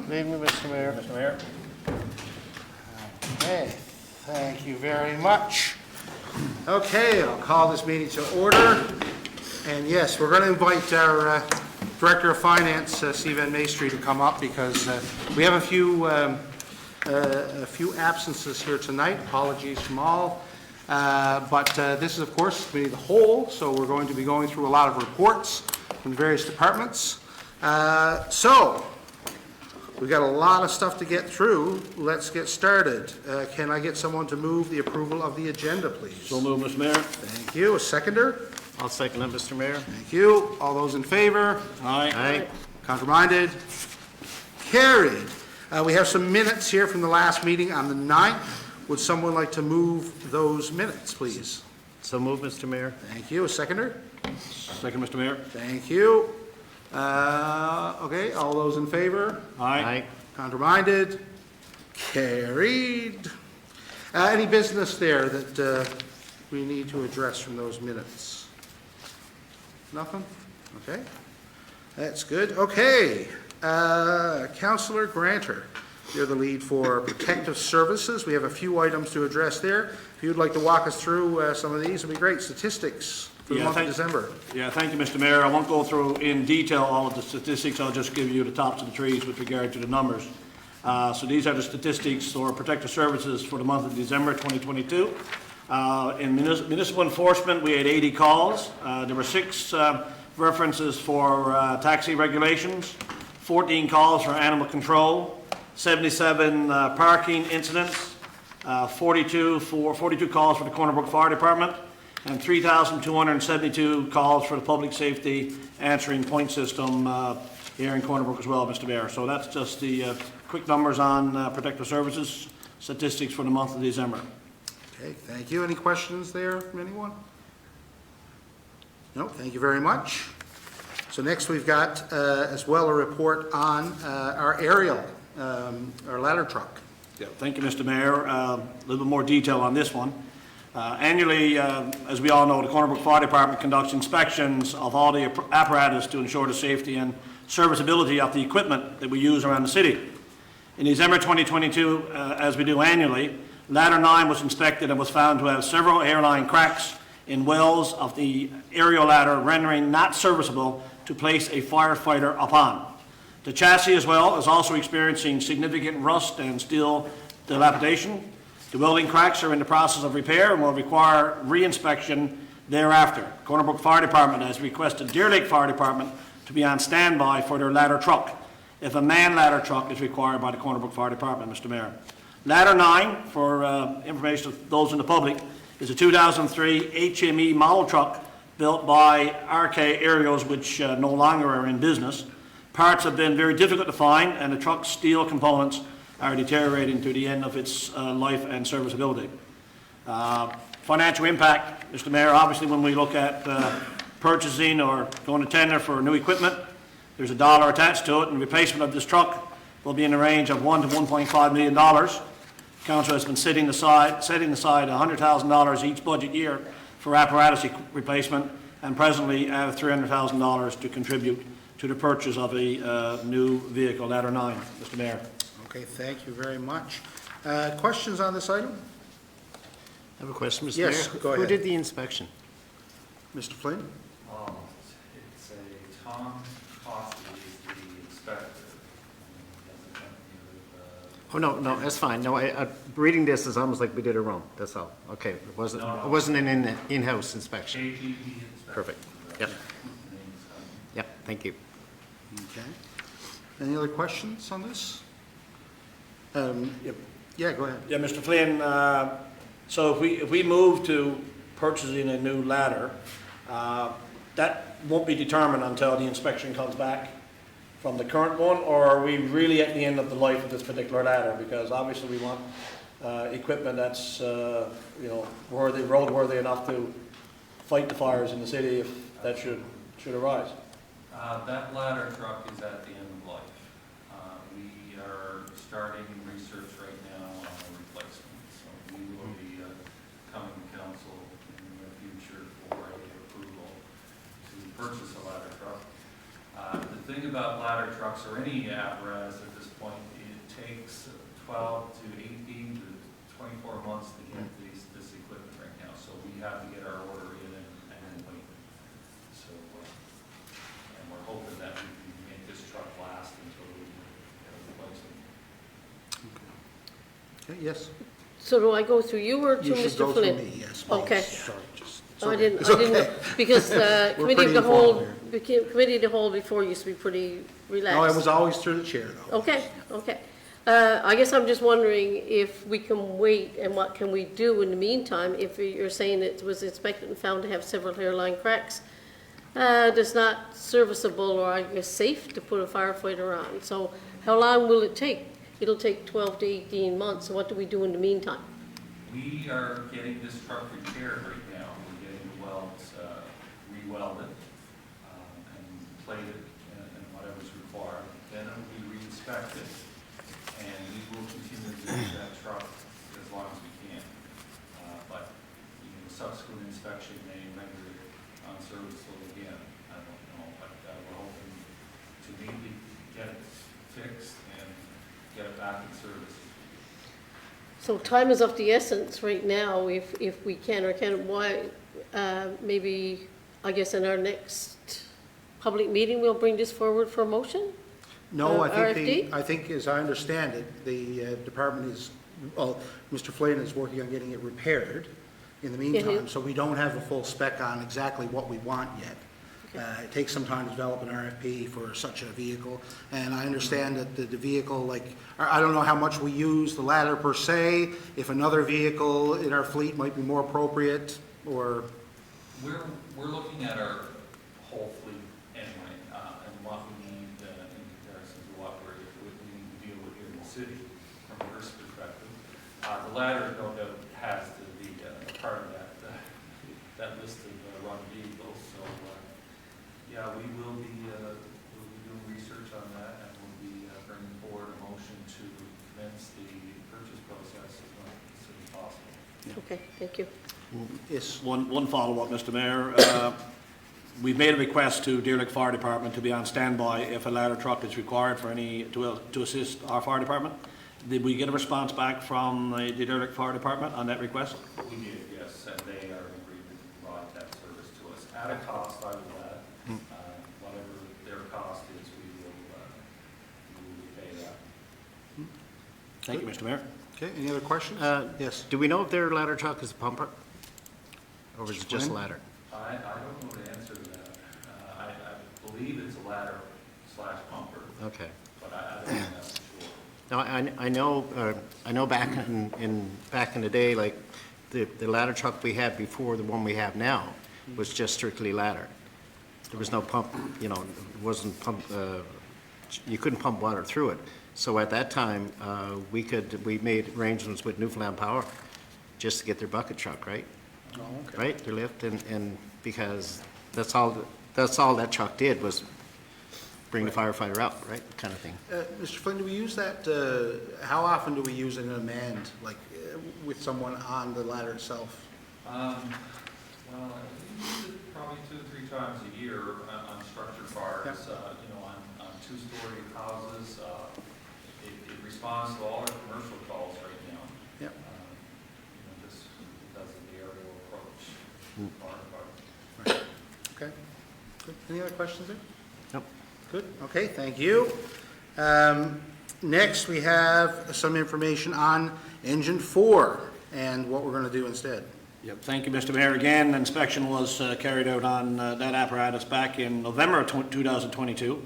Lead me, Mr. Mayor. Mr. Mayor. Okay, thank you very much. Okay, I'll call this meeting to order. And yes, we're going to invite our Director of Finance, Steve Van Maestri, to come up because we have a few absences here tonight. Apologies from all. But this is, of course, committee of the whole, so we're going to be going through a lot of reports from various departments. So, we've got a lot of stuff to get through. Let's get started. Can I get someone to move the approval of the agenda, please? So moved, Mr. Mayor. Thank you. A seconder? I'll second that, Mr. Mayor. Thank you. All those in favor? Aye. Aye. Counterminded? Carried. We have some minutes here from the last meeting on the 9th. Would someone like to move those minutes, please? So move, Mr. Mayor. Thank you. A seconder? Second, Mr. Mayor. Thank you. Okay, all those in favor? Aye. Counterminded? Carried. Any business there that we need to address from those minutes? Nothing? Okay. That's good. Okay. Councillor Granter, you're the lead for Protective Services. We have a few items to address there. If you'd like to walk us through some of these, it'd be great. Statistics for the month of December. Yeah, thank you, Mr. Mayor. I won't go through in detail all of the statistics. I'll just give you the tops of the trees with regard to the numbers. So these are the statistics for Protective Services for the month of December 2022. In municipal enforcement, we had 80 calls. There were 6 references for taxi regulations, 14 calls for animal control, 77 parking incidents, 42 calls for the Corner Brook Fire Department, and 3,272 calls for the public safety answering point system here in Corner Brook as well, Mr. Mayor. So that's just the quick numbers on Protective Services statistics for the month of December. Okay, thank you. Any questions there from anyone? No, thank you very much. So next we've got as well a report on our aerial, our ladder truck. Yeah, thank you, Mr. Mayor. A little bit more detail on this one. Annually, as we all know, the Corner Brook Fire Department conducts inspections of all the apparatus to ensure the safety and serviceability of the equipment that we use around the city. In December 2022, as we do annually, Ladder 9 was inspected and was found to have several airline cracks in wells of the aerial ladder, rendering not serviceable to place a firefighter upon. The chassis as well is also experiencing significant rust and steel dilapidation. The welding cracks are in the process of repair and will require re-inspection thereafter. Corner Brook Fire Department has requested Deer Lake Fire Department to be on standby for their ladder truck if a manned ladder truck is required by the Corner Brook Fire Department, Mr. Mayor. Ladder 9, for information of those in the public, is a 2003 HME model truck built by RK Aerials, which no longer are in business. Parts have been very difficult to find, and the truck's steel components are deteriorating to the end of its life and serviceability. Financial impact, Mr. Mayor, obviously when we look at purchasing or going to tender for new equipment, there's a dollar attached to it, and replacement of this truck will be in the range of $1 to $1.5 million. Council has been setting aside $100,000 each budget year for apparatus replacement, and presently have $300,000 to contribute to the purchase of a new vehicle, Ladder 9, Mr. Mayor. Okay, thank you very much. Questions on this item? I have a question, Mr. Yes, Mayor. go ahead. Who did the inspection? Mr. Flynn? It's a Tom Coffey is the inspector. He has a company with, Oh, no, that's fine. No, reading this is almost like we did it wrong. That's all. Okay, it wasn't an in-house inspection. KGB inspector. Perfect. Yep. His name is coming. Yep, thank you. Okay. Any other questions on this? Yeah, go ahead. Yeah, Mr. Flynn, so if we move to purchasing a new ladder, that won't be determined until the inspection comes back from the current one, or are we really at the end of the life of this particular ladder? Because obviously we want equipment that's roadworthy enough to fight the fires in the city if that should arise. That ladder truck is at the end of life. We are starting research right now on a replacement, so we will be coming to council in the near future for a approval to purchase a ladder truck. The thing about ladder trucks or any apparatus at this point. It takes 12 to 18 to 24 months to get this equipment right now. So we have to get our order in and then wait. So, and we're hoping that we can make this truck last until we get a replacement. Okay, yes? So do I go through you or to You should Mr. go through Flynn? me, yes. please. Okay. Sorry, just. it's Oh, I okay. didn't, It's I didn't, okay. because We're committee of pretty the whole, informal committee of the whole before used to be pretty relaxed. No, it was always through the chair, though. Okay, okay. I guess I'm just wondering if we can wait and what can we do in the meantime if you're saying it was inspected and found to have several hairline cracks. That's not serviceable or I guess safe to put a firefighter on. So how long will it take? It'll take 12 to 18 months. So what do we do in the meantime? We are getting this truck repaired right now. We're getting the welds re-welded and plated and whatever's required. Then it will be re-inspected, and we will continue to use that truck as long as we can. But subsequent inspection may render it unserviceable again. I don't know, but we're hoping to maybe get it fixed and get it back in service. So time is of the essence right now, if we can or can't, why, maybe, I guess in our next public meeting, we'll bring this forward for a motion? No, I think RFD? I think as I understand it, the department is, well, Mr. Flynn is working on getting it repaired in the meantime, so we don't have a full spec on exactly what we want yet. It takes some time to develop an RFP for such a vehicle, and I understand that the vehicle, like, I don't know how much we use the ladder per se, if another vehicle in our fleet might be more appropriate, or, We're looking at our whole fleet anyway, and what we need in comparison to what we need to deal with here in the city from a risk perspective. The ladder, no doubt, has to be part of that list of run vehicles. So, yeah, we will be doing research on that, and we'll be bringing forward a motion to commence the purchase process as soon as possible. Okay, thank you. yes, One follow-up, Mr. Mayor. We've made a request to Deer Lake Fire Department to be on standby if a ladder truck is required for to assist our fire department. Did we get a response back from the Deer Lake Fire Department on that request? We did, yes, and they are in agreement to provide that service to us at a cost, I would add. Whatever their cost is, we will pay that. Thank you, Mr. Mayor. okay, any other questions? Yes. Do we know if their ladder truck is a pumper? Or is it just Flynn? ladder? I don't know the answer to that. I believe it's a ladder / pumper, Okay. but I don't know that for sure. Now, I know back in the day, like, the ladder truck we had before the one we have now was just strictly ladder. There was no pump, it wasn't pump, you couldn't pump water through it. So at that time, we made arrangements with Newfoundland Power just to get their bucket truck, right? Oh, okay. Right, their lift, and because that's all that truck did was bring the firefighter out, right, kind of thing. Mr. Flynn, do we use that, how often do we use it in a manned, like, with someone on the ladder itself? Well, we use it probably 2 or 3 times a year on structured fires, on 2-story houses. It responds to all our commercial calls right now. Yep. Just because of the aerial approach. Fire department. Okay, good. Any other questions there? Nope. Good, okay, thank you. Next, we have some information on Engine 4 and what we're going to do instead. Yep, thank you, Mr. Mayor. Again, inspection was carried out on that apparatus back in November of 2022.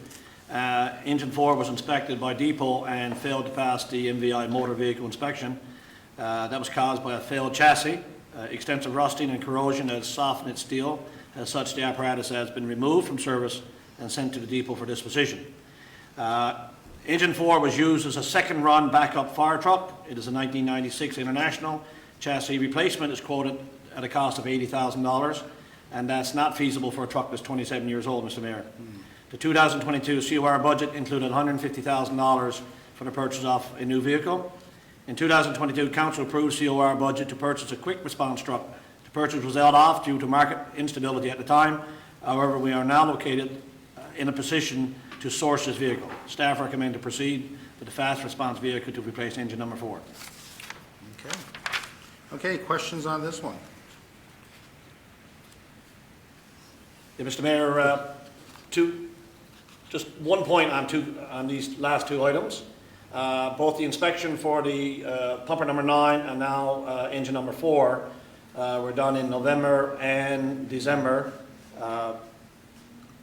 Engine 4 was inspected by Depot and failed to pass the MVI motor vehicle inspection. That was caused by a failed chassis. Extensive rusting and corrosion has softened its steel. As such, the apparatus has been removed from service and sent to the depot for disposition. Engine 4 was used as a second-run backup fire truck. It is a 1996 International. Chassis replacement is quoted at a cost of $80,000, and that's not feasible for a truck that's 27 years old, Mr. Mayor. The 2022 COR budget included $150,000 for the purchase of a new vehicle. In 2022, Council approved COR budget to purchase a quick response truck. The purchase was held off due to market instability at the time. However, we are now located in a position to source this vehicle. Staff recommend to proceed with the fast response vehicle to replace engine number 4. Okay. Okay, questions on this one? Yeah, Mr. Mayor, just one point on these last two items. Both the inspection for the pumper number 9 and now engine number 4 were done in November and December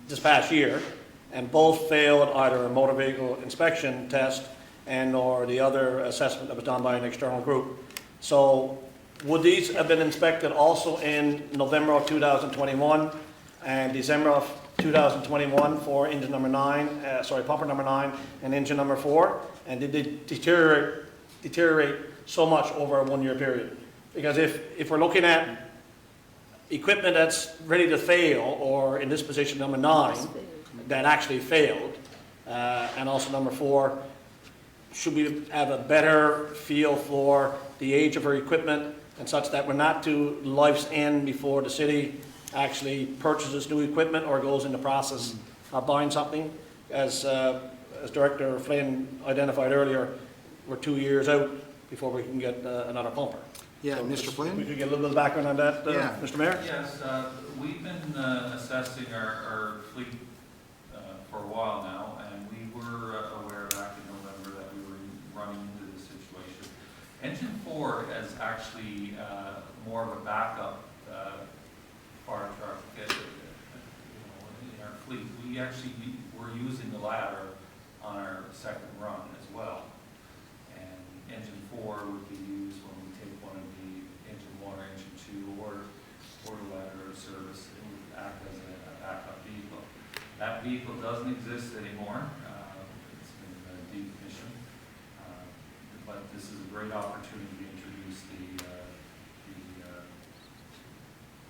this past year, and both failed either a motor vehicle inspection test and or the other assessment that was done by an external group. So would these have been inspected also in November of 2021 and December of 2021 for engine number 9, pumper number 9 and engine number 4? And did they deteriorate so much over a 1-year period? Because if we're looking at equipment that's ready to fail, or in this position number 9, that actually failed, and also number 4, should we have a better feel for the age of our equipment and such that we're not to life's end before the city actually purchases new equipment or goes in the process of buying something? As Director Flynn identified earlier, we're 2 years out before we can get another pumper. Yeah, So Mr. just- Flynn? We could get a little bit of background on that, Yeah. Mr. Mayor? Yes, we've been assessing our fleet for a while now, and we were aware back in November that we were running into this situation. Engine 4 is actually more of a backup fire truck in our fleet. We actually were using the ladder on our second run as well. And engine 4 would be used when we take one of the engine 1 or engine 2 or the ladder of service. It would act as a backup vehicle. That vehicle doesn't exist anymore. It's been decommissioned. But this is a great opportunity to introduce the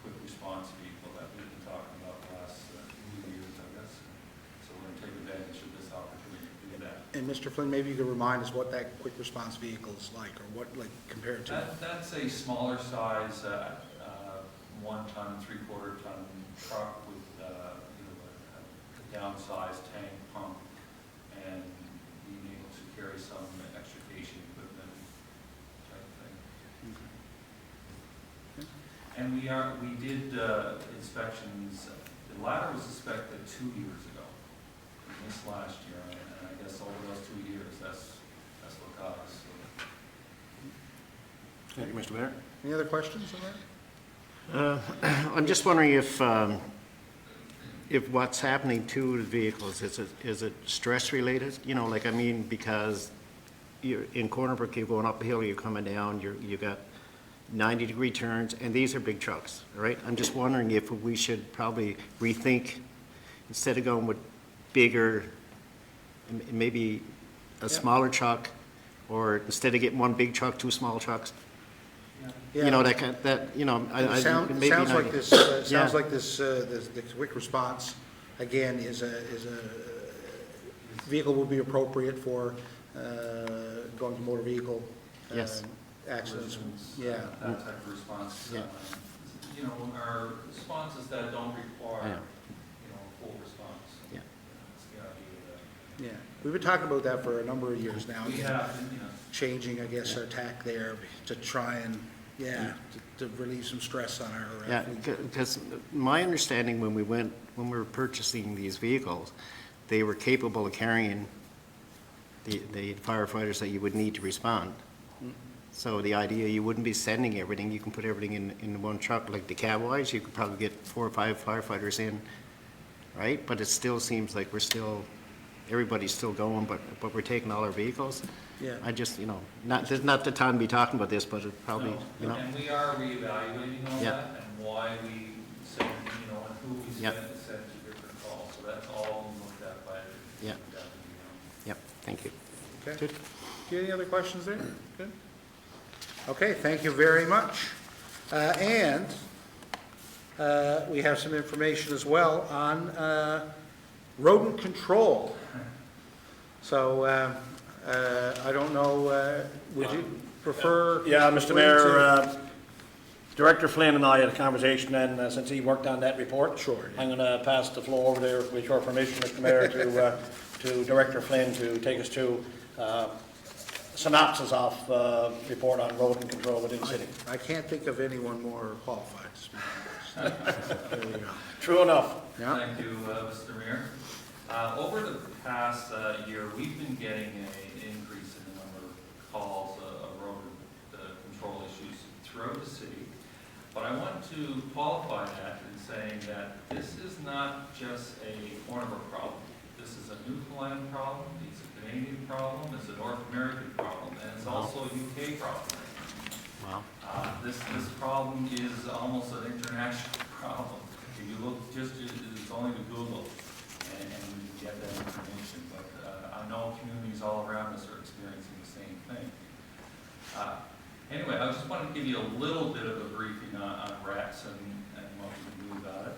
quick response vehicle that we've been talking about the last few years, I guess. So we're going to take advantage of this opportunity to do that. And Mr. Flynn, maybe you could remind us what that quick response vehicle is like, or what, like, compared to? That's a smaller size, 1 ton, 3/4 ton truck with, a downsized tank pump and being able to carry some extrication equipment type thing. And we did inspections, the ladder was inspected 2 years ago, and this last year, and I guess over those 2 years, that's what got us. So. Thank you, Mr. Mayor. Any other questions on that? I'm just wondering if what's happening to the vehicles, is it stress related? You know, like, I mean, because you're in Corner Brook, you're going uphill, you're coming down, you got 90-degree turns, and these are big trucks, right? I'm just wondering if we should probably rethink, instead of going with bigger, maybe a smaller truck, or instead of getting one big truck, 2 small trucks. You know, that kind, you know, It sounds maybe like not- this, Yeah. the quick response, again, is a vehicle will be appropriate for going to motor vehicle. Yes. Accidents, Collisions, yeah. That type of response. Yeah. You know, our responses that don't require, Yeah. full response. Yeah. That's the idea of Yeah, we've been talking about that for a number of years now. that. We have, Changing, I guess, our tack there to try and, to relieve some stress on our Yeah, fleet. because my understanding when we were purchasing these vehicles, they were capable of carrying the firefighters that you would need to respond. So the idea, you wouldn't be sending everything, you can put everything in one truck, like the Cowboys, you could probably get 4 or 5 firefighters in, right? But it still seems like everybody's still going, but we're taking all our vehicles. Yeah. I just, this is not the time to be talking about this, but it probably, No, and we are reevaluating all Yeah. that and why we send, and who we Yeah. send to different calls. So that's all being looked at by the Yeah. deputy. Yep, thank you. Okay. Good. Do you have any other questions there? Good. Okay, thank you very much. And we have some information as well on rodent control. So I don't know, would you prefer? Yeah, Mr. Flynn Mayor, to- Director Flynn and I had a conversation, and since he worked on that report. Sure, yeah. I'm going to pass the floor over there with your permission, Mr. Mayor, to Director Flynn to take us through synopsis of report on rodent control within the city. I can't think of anyone more qualified to speak on this. There you go. True enough. Yeah, Thank you, Mr. Mayor. Over the past year, we've been getting an increase in the number of calls of rodent control issues throughout the city. But I want to qualify that in saying that this is not just a Cornerbrook problem. This is a Newfoundland problem, it's a Canadian problem, it's a North American problem, and it's also a UK problem. Wow. This problem is almost an international problem. If you look, it's only to Google, and you can get that information. But I know communities all around us are experiencing the same thing. Anyway, I just want to give you a little bit of a briefing on rats and what we can do about it.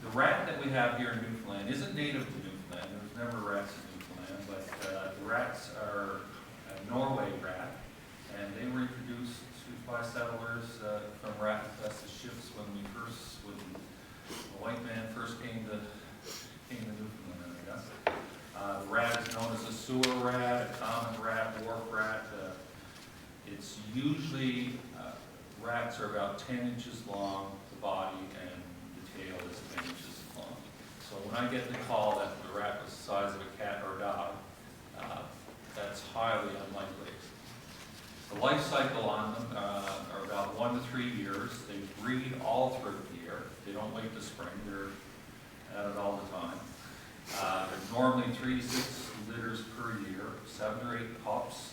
The rat that we have here in Newfoundland isn't native to Newfoundland. There's never rats in Newfoundland, but the rats are a Norway rat, and they were introduced by settlers from rat-infested ships when the white man first came to Newfoundland, I guess. The rat is known as a sewer rat, a common rat, dwarf rat. It's usually, rats are about 10 inches long, the body, and the tail is 10 inches long. So when I get the call that the rat was the size of a cat or a dog, that's highly unlikely. The life cycle on them are about 1 to 3 years. They breed all through the year. They don't wait to spring. They're at it all the time. There's normally 3 to 6 litters per year, 7 or 8 pups.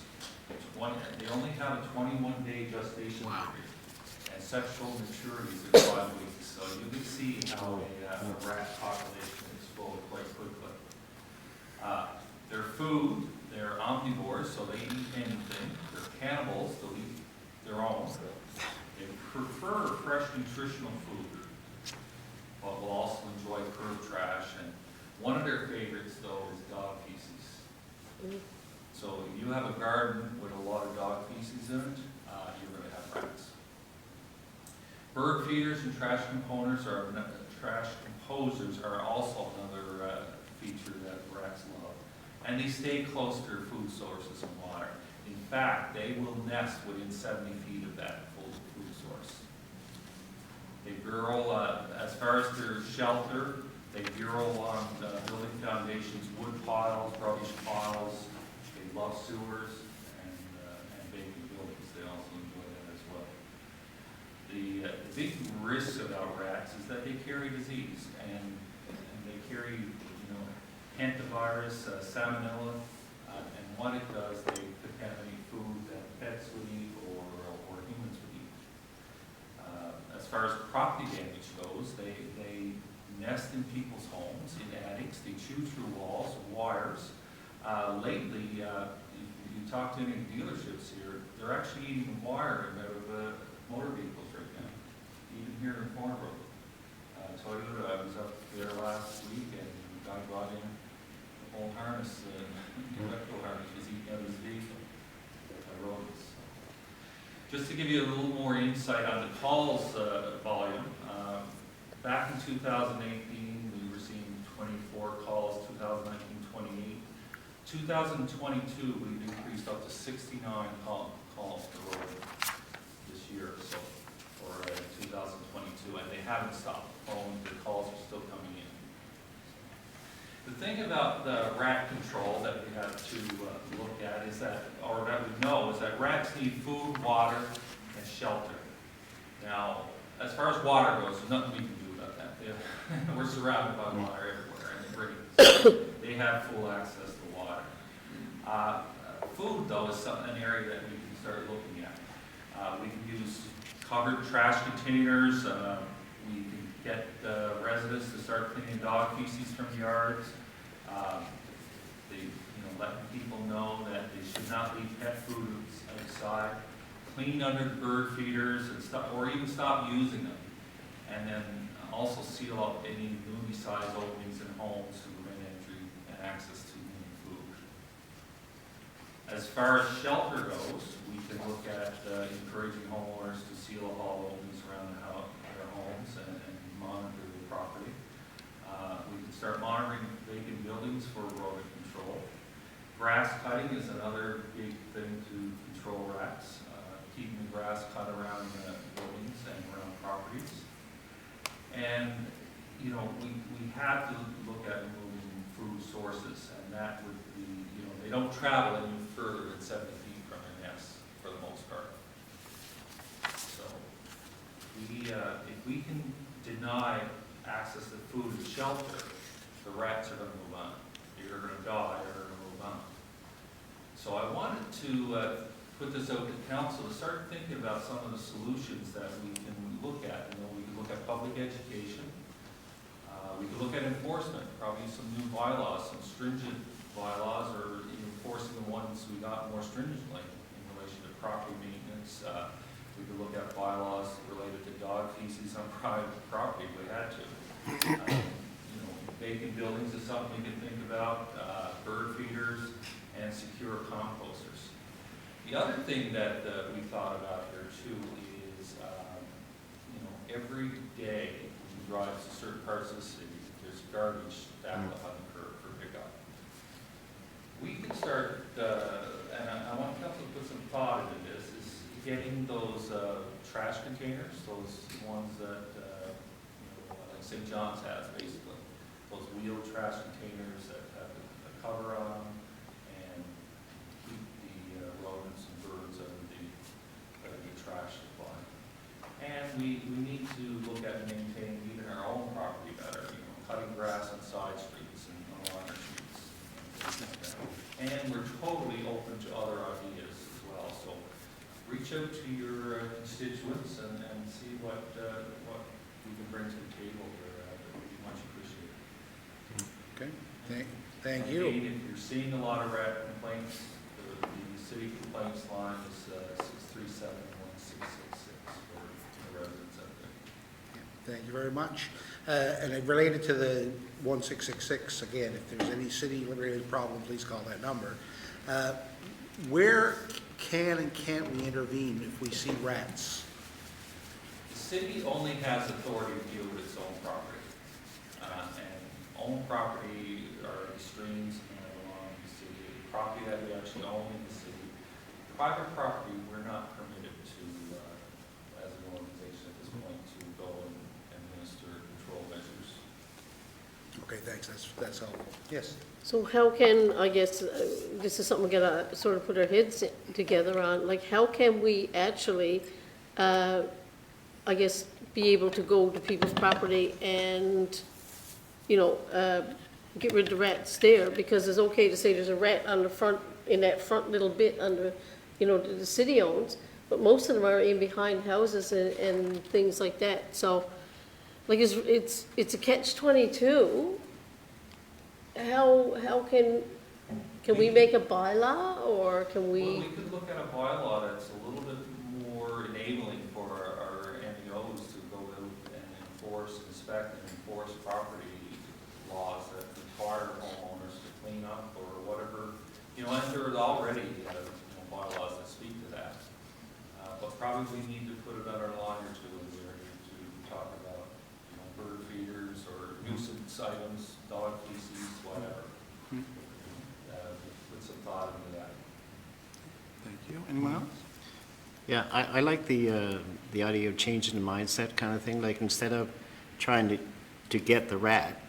They only have a 21-day gestation period, and sexual maturity is at 5 weeks. So you can see how a rat population is full quite quickly. Their food, they're omnivores, so they eat anything. They're cannibals, they'll eat their own. They prefer fresh nutritional food, but will also enjoy curb trash. And one of their favorites, though, is dog feces. So if you have a garden with a lot of dog feces in it, you're going to have rats. Bird feeders and trash composers are also another feature that rats love. And they stay close to their food sources and water. In fact, they will nest within 70 feet of that food source. They burrow, as far as their shelter, they burrow on building foundations, wood piles, rubbish piles. They love sewers and vacant buildings. They also enjoy that as well. The big risk about rats is that they carry disease, and they carry, hantavirus, salmonella, and what it does, they contaminate food that pets would eat or humans would eat. As far as property damage goes, they nest in people's homes, in attics. They chew through walls, wires. Lately, if you talk to any dealerships here, they're actually eating wire out of motor vehicles right now, even here in Cornerbrook. Toyota, I was up there last week, and the guy brought in a whole harness, electrical harness, was eating out of his vehicle, rodents. Just to give you a little more insight on the calls volume, back in 2018, we received 24 calls, 2019, 28. 2022, we've increased up to 69 calls per rodent this year, so for 2022, and they haven't stopped. The calls are still coming in. The thing about the rat control that we have to look at is that, or that we know, is that rats need food, water, and shelter. Now, as far as water goes, there's nothing we can do about that. We're surrounded by water everywhere, and they have full access to water. Food, though, is an area that we can start looking at. We can use covered trash containers. We can get residents to start cleaning dog feces from yards. Letting people know that they should not leave pet food outside. Clean under the bird feeders and stuff, or even stop using them. And then also seal up any movie-sized openings in homes to prevent entry and access to human food. As far as shelter goes, we can look at encouraging homeowners to seal up all openings around their homes and monitor the property. We can start monitoring vacant buildings for rodent control. Grass cutting is another big thing to control rats, keeping the grass cut around buildings and around properties. And, you know, we have to look at moving food sources, and that would be, you know, they don't travel any further than 70 feet from their nests for the most part. So, if we can deny access to food and shelter, the rats are gonna move on. They're gonna die, they're gonna move on. So I wanted to put this out to council to start thinking about some of the solutions that we can look at. You know, we can look at public education. We can look at enforcement, probably some new bylaws, some stringent bylaws, or enforcing the ones we got more stringently in relation to property maintenance. We could look at bylaws related to dog feces on private property if we had to. You know, vacant buildings is something we can think about, bird feeders, and secure composters. The other thing that we thought about here too is, you know, every day when you drive to certain parts of the city, there's garbage stacked up on the curb for pickup. We can start, and I want council to put some thought into this, is getting those trash containers, those ones that, you know, like St. John's has basically, those wheeled trash containers that have a cover on them, and keep the rodents and birds out of the trash supply. And we need to look at maintaining even our own property better, you know, cutting grass on side streets and along our streets and things like that. And we're totally open to other ideas as well. So reach out to your constituents and see what we can bring to the table here. That would be much appreciated. Okay, thank you. Again, if you're seeing a lot of rat complaints, the city complaints line is 637-1666 for the residents out there. Thank you very much. And it related to the 1666, again, if there's any city-related problem, please call that number. Where can and can't we intervene if we see rats? The city only has authority to deal with its own property. And own property are the streams and along the city, property that we actually own in the city. Private property, we're not permitted to, as an organization at this point, to go and administer control measures. Okay, thanks, that's helpful. Yes? So how can, I guess, this is something we gotta sort of put our heads together on, like, how can we actually, I guess, be able to go to people's property and, you know, get rid of the rats there? Because it's okay to say there's a rat on the front, in that front little bit under, you know, the city owns, but most of them are in behind houses and things like that. So, like, it's a catch-22. How can we make a bylaw, or can Well, we? we could look at a bylaw that's a little bit more enabling for our NEOs to go out and enforce, inspect, and enforce property laws that require homeowners to clean up or whatever. You know, and there's already bylaws that speak to that. But probably we need to put another line or two in there to talk about, you know, bird feeders or nuisance items, dog feces, whatever. Put some thought into that. Thank you. Anyone else? Yeah, I like the idea of changing the mindset kind of thing, like instead of trying to get the rat,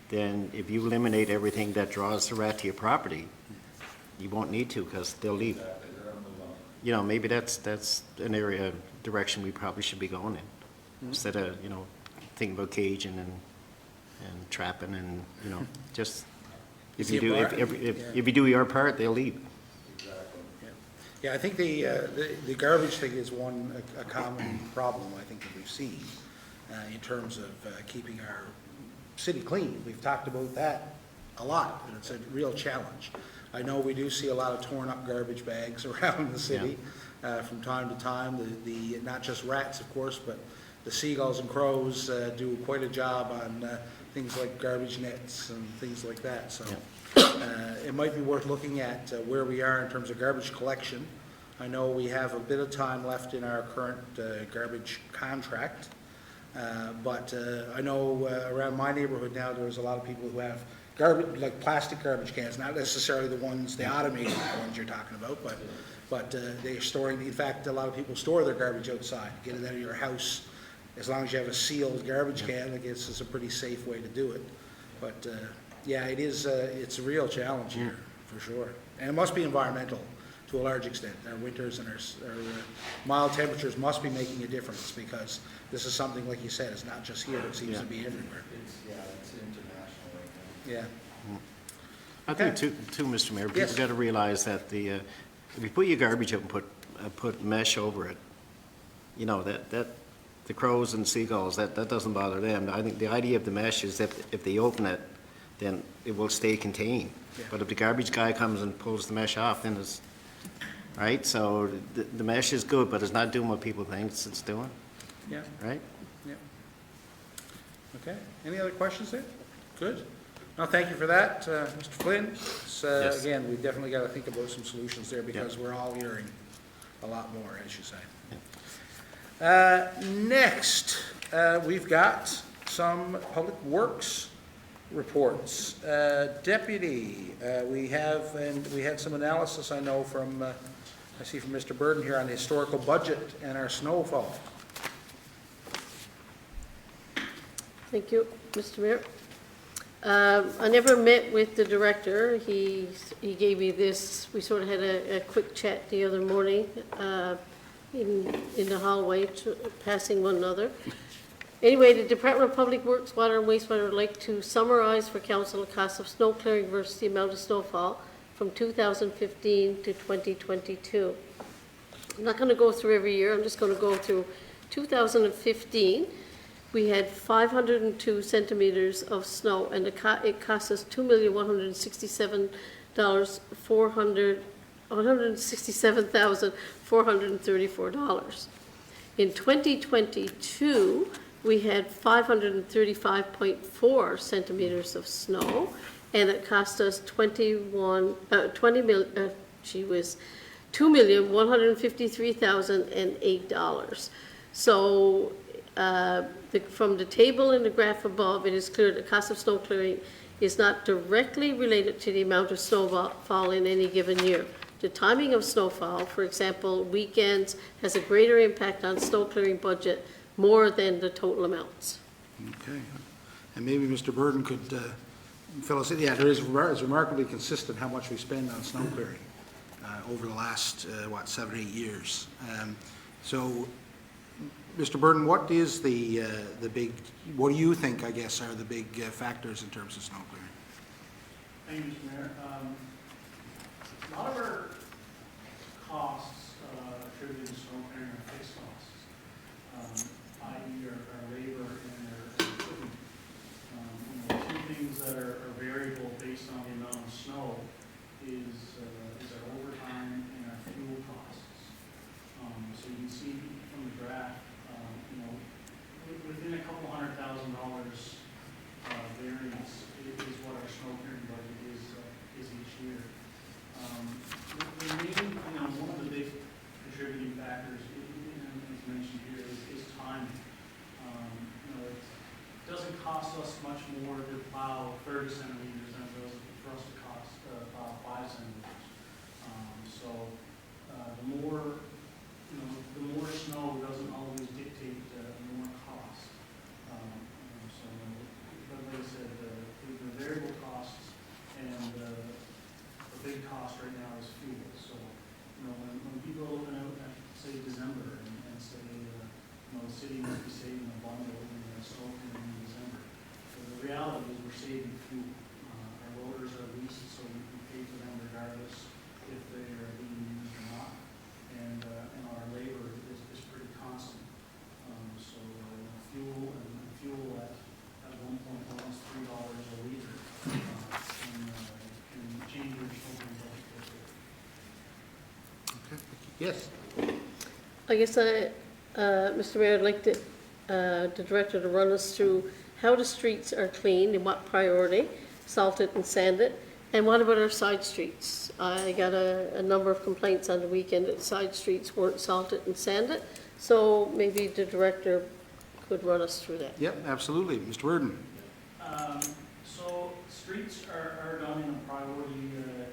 then if you eliminate everything that draws the rat to your property, you won't need to, because they'll leave. Exactly, they're gonna move on. You know, maybe that's an area, direction we probably should be going in, instead of, you know, thinking about caging and trapping and, you know, just, if you do, if you do your part, they'll leave. Exactly. Yeah, I think the garbage thing is a common problem, I think, that we've seen in terms of keeping our city clean. We've talked about that a lot, and it's a real challenge. I know we do see a lot of torn up garbage bags around the city from time to time. The not just rats, of course, but the seagulls and crows do quite a job on things like garbage nets and things like that. So it might be worth looking at where we are in terms of garbage collection. I know we have a bit of time left in our current garbage contract, but I know around my neighborhood now, there's a lot of people who have garbage, like plastic garbage cans, not necessarily the ones, the automated ones you're talking about, but they're storing, in fact, a lot of people store their garbage outside, get it out of your house. As long as you have a sealed garbage can, I guess it's a pretty safe way to do it. But, yeah, it is, it's a real challenge here, for sure. And it must be environmental to a large extent. Our winters and our mild temperatures must be making a difference, because this is something, like you said, it's not just here, it seems to be everywhere. It's international right now. Yeah. I think too, Mr. Mayor, Yes. people got to realize that if you put your garbage up and put mesh over it, you know, that the crows and seagulls, that doesn't bother them. I think the idea of the mesh is that if they open it, then it will stay contained. Yeah. But if the garbage guy comes and pulls the mesh off, then it's, right? So the mesh is good, but it's not doing what people think it's doing, Yeah, right? yeah. Okay, any other questions there? Good. No, thank you for that, Mr. Flynn. Yes. Again, we definitely got to think about some solutions there, because we're all hearing a lot more, as you say. Next, we've got some Public Works reports. Deputy, we had some analysis, I know, from, I see from Mr. Burden here on the historical budget and our snowfall. Thank you, Mr. Mayor. I never met with the director. He gave me this, we sort of had a quick chat the other morning in the hallway, passing one another. Anyway, the Department of Public Works, Water and Wastewater would like to summarize for council the cost of snow clearing versus the amount of snowfall from 2015 to 2022. I'm not going to go through every year, I'm just going to go through 2015. We had 502 centimeters of snow, and it cost us $167,434. In 2022, we had 535.4 centimeters of snow, and it cost us $2,153,008. So from the table in the graph above, it is clear the cost of snow clearing is not directly related to the amount of snowfall in any given year. The timing of snowfall, for example, weekends, has a greater impact on snow clearing budget more than the total amounts. Okay. And maybe Mr. Burden could fill us in. Yeah, it's remarkably consistent how much we spend on snow clearing over the last, 7 or 8 years. So, Mr. Burden, what is the big, what do you think, I guess, are the big factors in terms of snow clearing? Thank you, Mr. Mayor. A lot of our costs attributed to snow clearing are fixed costs, i.e. our labor and our equipment. Two things that are variable based on the amount of snow is our overtime and our fuel costs. So you can see from the graph, within a couple $100,000 variance is what our snow clearing budget is each year. The main, one of the big contributing factors, as mentioned here, is time. It doesn't cost us much more to plow 30 centimeters than it does for us to plow 5 centimeters. The more snow doesn't always dictate more cost. But like I said, the variable costs and the big cost right now is fuel. So, when people open out at, say, December and say, the city must be saving a bundle in snow clearing in December. So the reality is we're saving fuel. Our loaders are leased, so we pay for them regardless if they are being used or not. And our labor is pretty constant. Fuel at one point almost $3 a liter can change your smoking budget quickly. Okay. Yes. I guess Mr. Mayor, I'd like the director to run us through how the streets are cleaned, in what priority, salted and sanded, and what about our side streets? I got a number of complaints on the weekend that side streets weren't salted and sanded, so maybe the director could run us through that. Yep, absolutely. Mr. Burden. So Streets are done in a priority manner,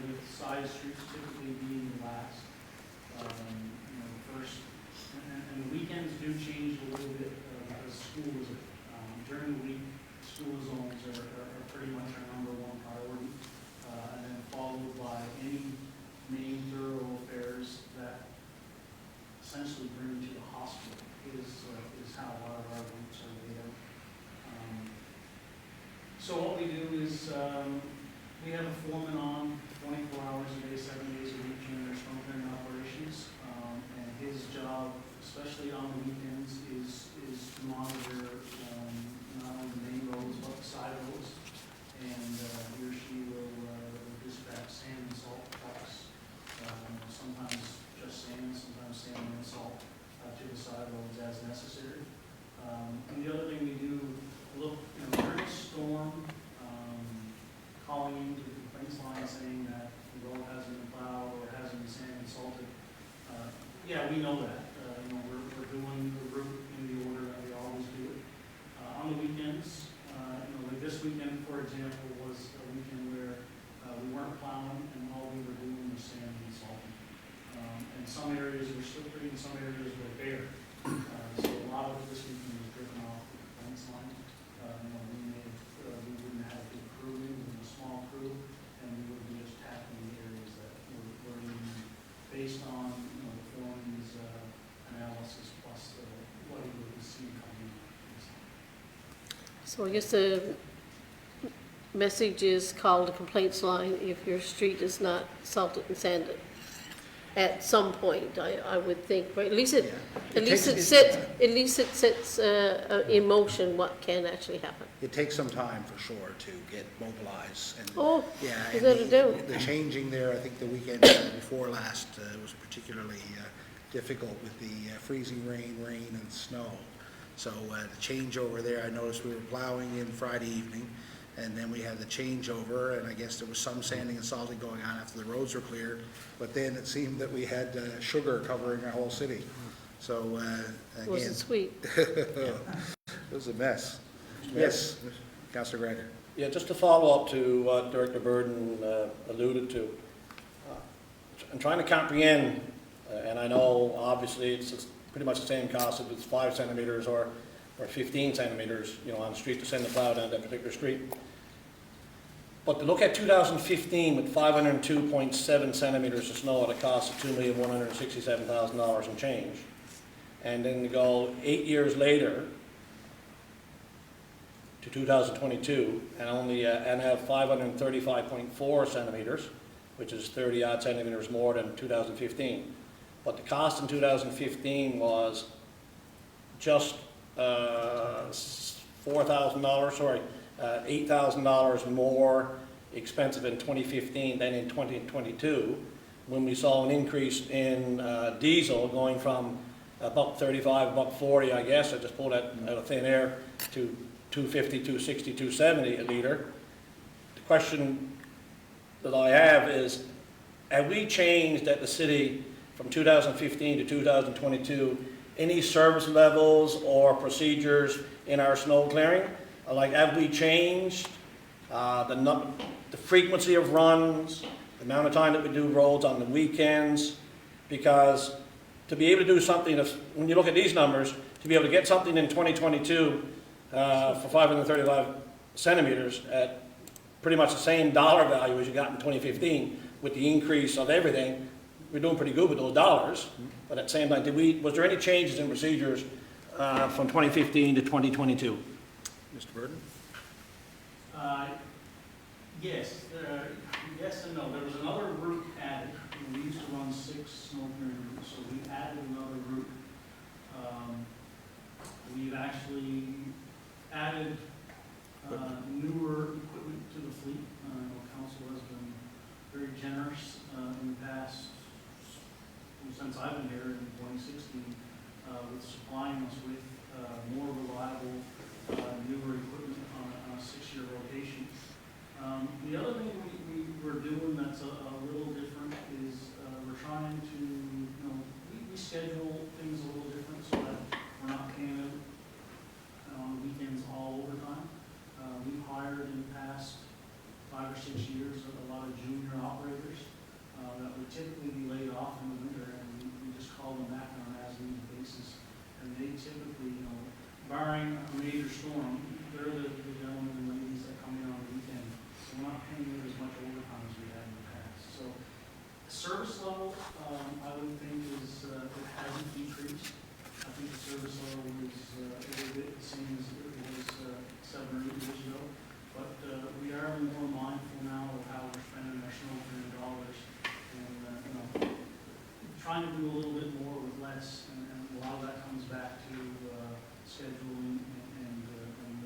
with side streets typically being last. First, and the weekends do change a little bit because school is, during the week, school zones are pretty much our number one priority. And then followed by any main thoroughfares that essentially bring you to the hospital is how a lot of our routes are laid out. So what we do is, we have a foreman on 24 hours a day, 7 days a week during our snow clearing operations. And his job, especially on the weekends, is to monitor not only the main roads, but the side roads. And he or she will dispatch sand and salt trucks, sometimes just sand, sometimes sand and salt to the side roads as necessary. And the other thing we do, look, during a storm, calling into the complaints line saying that the road hasn't been plowed or hasn't been sand and salted. Yeah, we know that. We're doing the route in the order that we always do it. On the weekends, like this weekend, for example, was a weekend where we weren't plowing and all we were doing was sand and salting. And some areas were slippery and some areas were bare. So a lot of it this weekend was driven off the complaints line. We wouldn't have a big crew, we were a small crew, and we would be just tackling the areas that were in, based on, the foreman's analysis plus what he would see coming. So I guess the message is call the complaints line if your street is not salted and sanded. At some point, I would think, right? At least it sets in motion what can actually happen. It takes some time for sure to get mobilized. And, Oh, yeah, is and that a do? the changing there, I think the weekend before last was particularly difficult with the freezing rain and snow. So the changeover there, I noticed we were plowing in Friday evening, and then we had the changeover, and I guess there was some sanding and salting going on after the roads were cleared. But then it seemed that we had sugar covering our whole city. So It wasn't again, sweet. it was a mess. Yes, Councillor Gregor. Yeah, just to follow up to what Director Burden alluded to. I'm trying to comprehend, and I know obviously it's pretty much the same cost if it's 5 centimeters or 15 centimeters, on the street to send the plow down that particular street. But to look at 2015 with 502.7 centimeters of snow at a cost of $2,167,000 and change, and then to go 8 years later to 2022 and only and have 535.4 centimeters, which is 30 odd centimeters more than 2015. But the cost in 2015 was just $8,000 more expensive in 2015 than in 2022, when we saw an increase in diesel going from $1.35, $1.40, I guess, I just pulled that out of thin air, to $2.50, $2.60, $2.70 a liter. The question that I have is, have we changed at the city from 2015 to 2022 any service levels or procedures in our snow clearing? Like, have we changed the frequency of runs, the amount of time that we do roads on the weekends? Because to be able to do something, when you look at these numbers, to be able to get something in 2022 for 535 centimeters at pretty much the same dollar value as you got in 2015, with the increase of everything, we're doing pretty good with those dollars. But at the same time, was there any changes in procedures from 2015 to 2022? Mr. Burden? Yes, yes and no. There was another route added. We used to run 6 snow clearing routes, so we added another route. We've actually added newer equipment to the fleet. Council has been very generous in the past, since I've been here in 2016, with supplying us with more reliable, newer equipment on a 6-year rotation. The other thing we're doing that's a little different is we're trying to, we schedule things a little different so that we're not paying out on weekends all overtime. We've hired in trying to do a little bit more with less, and a lot of that comes back to scheduling and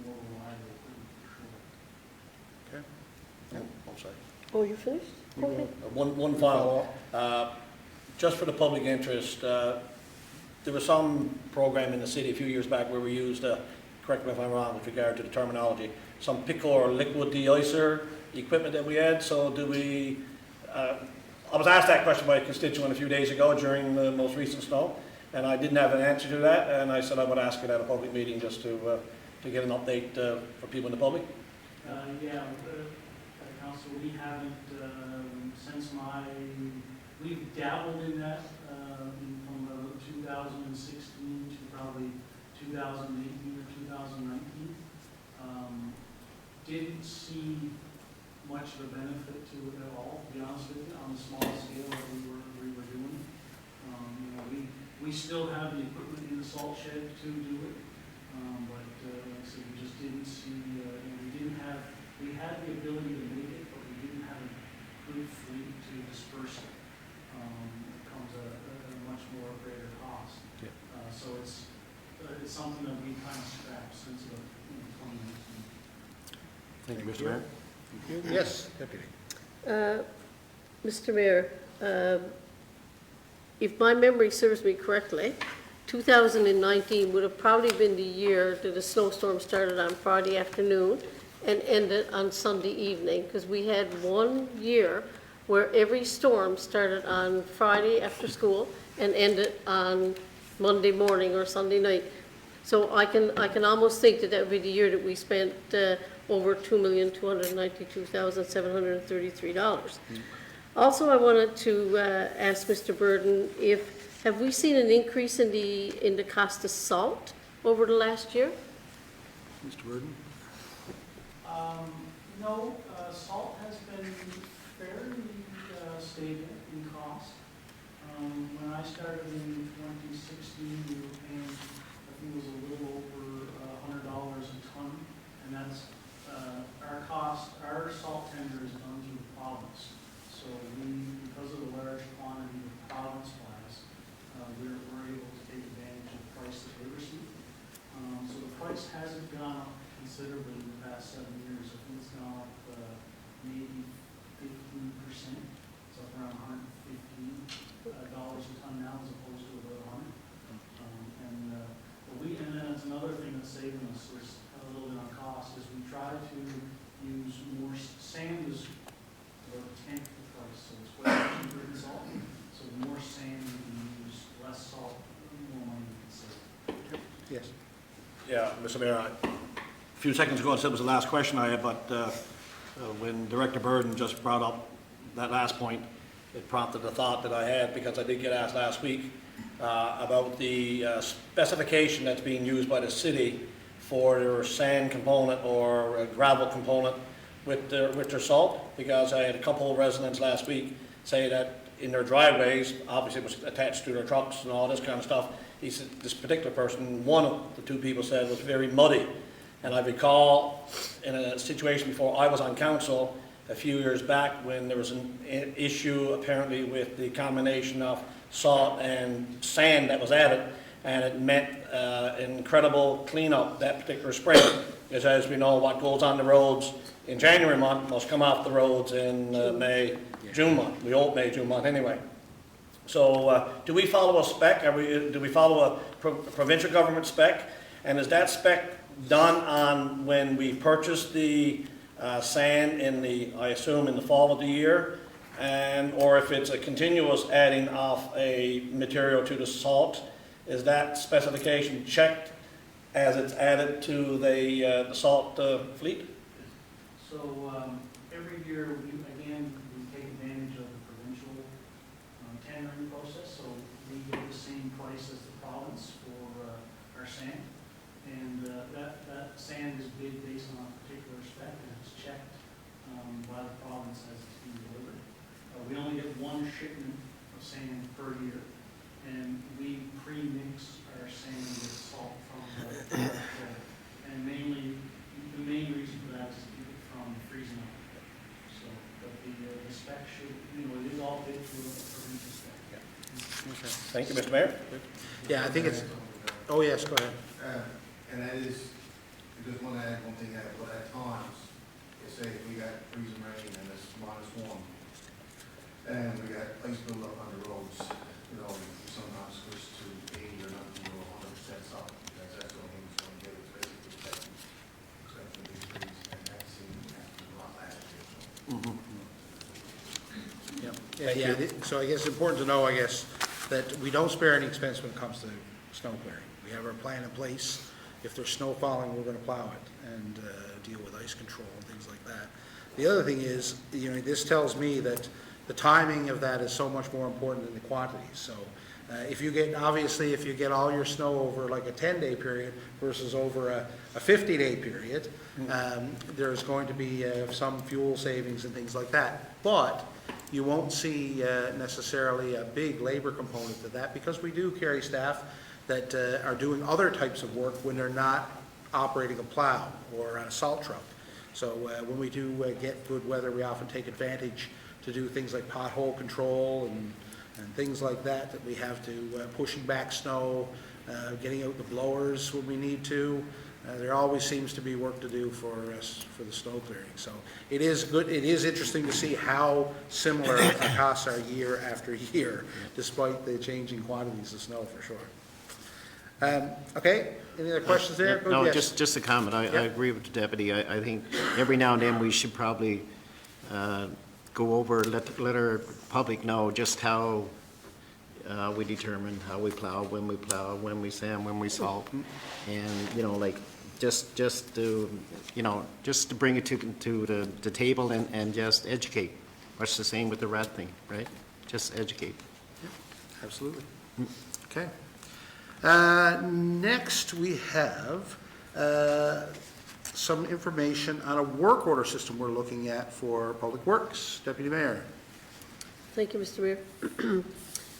more reliable equipment for sure. Oh, I'm sorry. Oh, you finished? Okay. One final, just for the public interest, there was some program in the city a few years back where we used, correct me if I'm wrong with regard to the terminology, some Picor liquid de-icer equipment that we had. So do we, I was asked that question by a constituent a few days ago during the most recent snow, and I didn't have an answer to that, and I said I would ask it at a public meeting just to get an update for people in the public. Council, we haven't, we've dabbled in that from 2016 to probably 2018 or 2019. Didn't see much of a benefit to it at all, to be honest with you, on the small scale that we were doing. We still have the equipment in the salt shed to do it, but like I said, we just didn't see, we had the ability to make it, but we didn't have a good fleet to disperse it. It comes at a much more greater cost. Yeah. So it's something that we kind of scrapped since 2019. Thank you, Mr. Mayor. Yes, Deputy. Mr. Mayor, if my memory serves me correctly, 2019 would have probably been the year that the snowstorm started on Friday afternoon and ended on Sunday evening, because we had 1 year where every storm started on Friday after school and ended on Monday morning or Sunday night. So I can almost think that would be the year that we spent over $2,292,733. Also, I wanted to ask Mr. Burden have we seen an increase in the cost of salt over the last year? Mr. Burden? No, salt has been fairly stable in cost. When I started in 2016, we were paying, I think it was a little over $100 a ton, and that's our cost. Our salt tender is done through the province, so because of the large quantity of province buys, we're able to take advantage of the price that they receive. So the price hasn't gone up considerably in the past 7 years. I think it's gone up maybe 15%. It's up around $115 a ton now as opposed to about 100. And then it's another thing that's saving us a little bit on cost is we try to use more sand is about a tenth the price, so it's way cheaper than salt. So the more sand we can use, less salt, the more money we can save. Yes. Yeah, Mr. Mayor, a few seconds ago I said it was the last question I had, but when Director Burden just brought up that last point, it prompted a thought that I had, because I did get asked last week about the specification that's being used by the city for their sand component or gravel component with their salt, because I had a couple of residents last week say that in their driveways, obviously it was attached to their trucks and all this kind of stuff. He said, this particular person, one of the two people said, was very muddy. And I recall in a situation before I was on council a few years back when there was an issue apparently with the combination of salt and sand that was added, and it meant incredible cleanup that particular spring. Because as we know, what goes on the roads in January month must come off the roads in May, June month. We hope May, June month anyway. So do we follow a spec? Do we follow a provincial government spec? And is that spec done on when we purchase the sand in I assume in the fall of the year? Or if it's a continuous adding of a material to the salt, is that specification checked as it's added to the salt fleet? So every year, we take advantage of the provincial tendering process, so we get the same price as the province for our sand. And that sand is bid based on a particular spec, and it's checked by the province as it's being delivered. We only get one shipment of sand per year, and we pre-mix our sand with salt from the and the main reason for that is to keep it from freezing up. So, but the spec should, it is all bid through a provincial spec. Thank you, Mr. Mayor. Yeah, I think it's, oh, yes, go ahead. And that is, I just want to add one thing, that at times, say if we got freezing rain and it's -1, and we got ice build up on the roads, you know, we sometimes switch to 80 or nothing, or 100% solid, because that's the only thing that's going to get it, basically protecting the trees, and that seemed to happen a lot last year, so. Yeah, so I guess it's important to know, I guess, that we don't spare any expense when it comes to snow clearing. We have our plan in place. If there's snow falling, we're gonna plow it and deal with ice control and things like that. The other thing is, you know, this tells me that the timing of that is so much more important than the quantities. So if you get, obviously, if you get all your snow over like a 10-day period versus over a 50-day period, there's going to be some fuel savings and things like that. But you won't see necessarily a big labor component to that, because we do carry staff that are doing other types of work when they're not operating a plow or a salt truck. So when we do get good weather, we often take advantage to do things like pothole control and things like that, that we have to, pushing back snow, getting out the blowers when we need to. There always seems to be work to do for us for the snow clearing. So it is good, it is interesting to see how similar our costs are year after year, despite the changing quantities of snow, for sure. Okay, any other questions there? Go, No, yes. just a comment. I agree with the deputy. I think every now and then we should probably go over, let our public know just how we determine how we plow, when we sand, when we salt. And, you know, like, just to, you know, just to bring it to the table and just educate. Much the same with the rat thing, right? Just educate. Absolutely. Okay. Next, we have some information on a work order system we're looking at for Public Works. Deputy Mayor. Thank you, Mr. Mayor.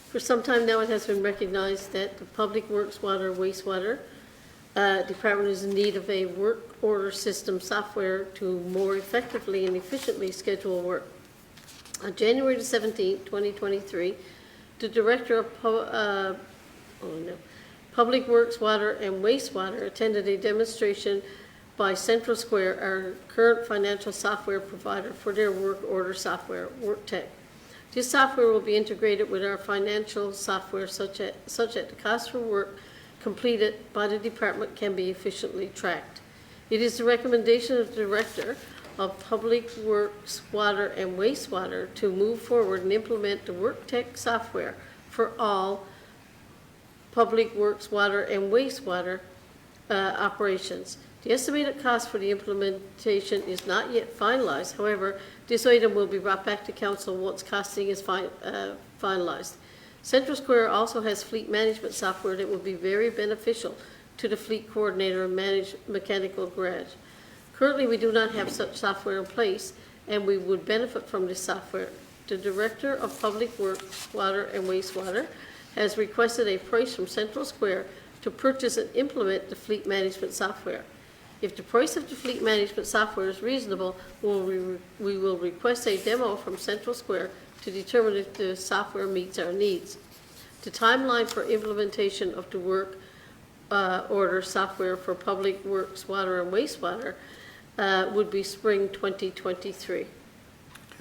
For some time now, it has been recognized that the Public Works Water Wastewater Department is in need of a work order system software to more effectively and efficiently schedule work. On January the 17th, 2023, the Director of Public Works, Water, and Wastewater attended a demonstration by Central Square, our current financial software provider, for their work order software, WorkTech. This software will be integrated with our financial software such that the cost for work completed by the department can be efficiently tracked. It is the recommendation of the Director of Public Works, Water, and Wastewater to move forward and implement the WorkTech software for all Public Works, Water, and Wastewater operations. The estimated cost for the implementation is not yet finalized. However, this item will be brought back to council once costing is finalized. Central Square also has fleet management software that will be very beneficial to the fleet coordinator and mechanical garage. Currently, we do not have such software in place, and we would benefit from this software. The Director of Public Works, Water, and Wastewater has requested a price from Central Square to purchase and implement the fleet management software. If the price of the fleet management software is reasonable, we will request a demo from Central Square to determine if the software meets our needs. The timeline for implementation of the work order software for Public Works, Water, and Wastewater would be spring 2023. Okay.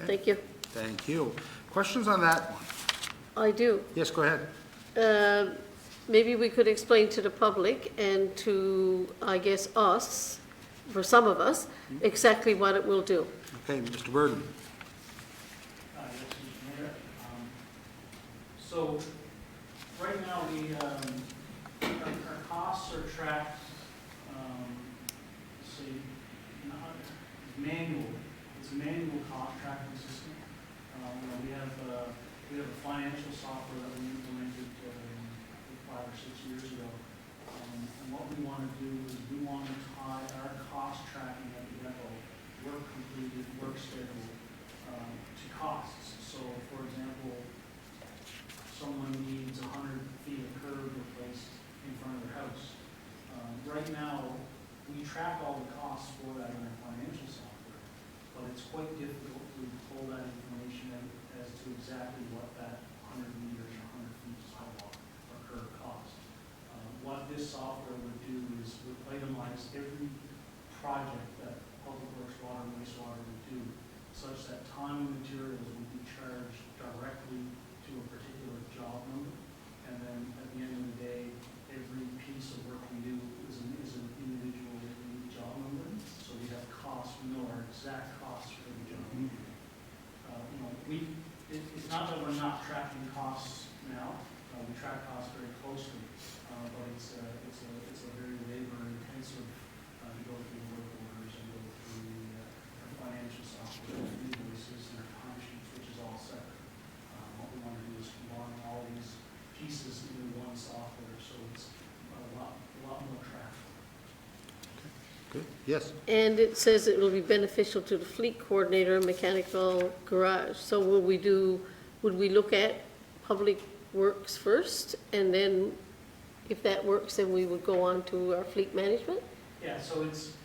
Thank you. Thank you. Questions on that one? I do. Yes, go ahead. Maybe we could explain to the public and to, I guess, us, for some of us, exactly what it will do. Okay, Mr. Burden. Yes, Mr. Mayor. So, right now, our costs are tracked, say, manual. It's a manual cost tracking system. We have a financial software that we implemented 5 or 6 years ago. And what we want to do is we want to tie our cost tracking at the depot, work completed, work schedule, to costs. So, for example, someone needs 100 feet of curb replaced in front of their house. Right now, we track all the costs for that in our financial software, but it's quite difficult to pull that information out as to exactly what that 100 meters or 100 feet sidewalk this software would do is would itemize every project that Public Works Water and Wastewater would do, such that time and materials would be charged directly to a particular job number. And then at the end of the day, every piece of work we do is an individual unique job number. So we have costs, we know our exact costs for the job. You know, it's not that we're not tracking costs now. We track costs very closely, but it's a very labor intensive to go through the work orders and go through our financial software, our invoices, and our time sheets, which is all separate. What we want to do is combine all these pieces into one software, so it's a lot more trackable. Good, yes. And it says it will be beneficial to the fleet coordinator and mechanical garage. So would we look at Public Works first, and then if that works, then we would go on to our fleet management? Yeah, so it's,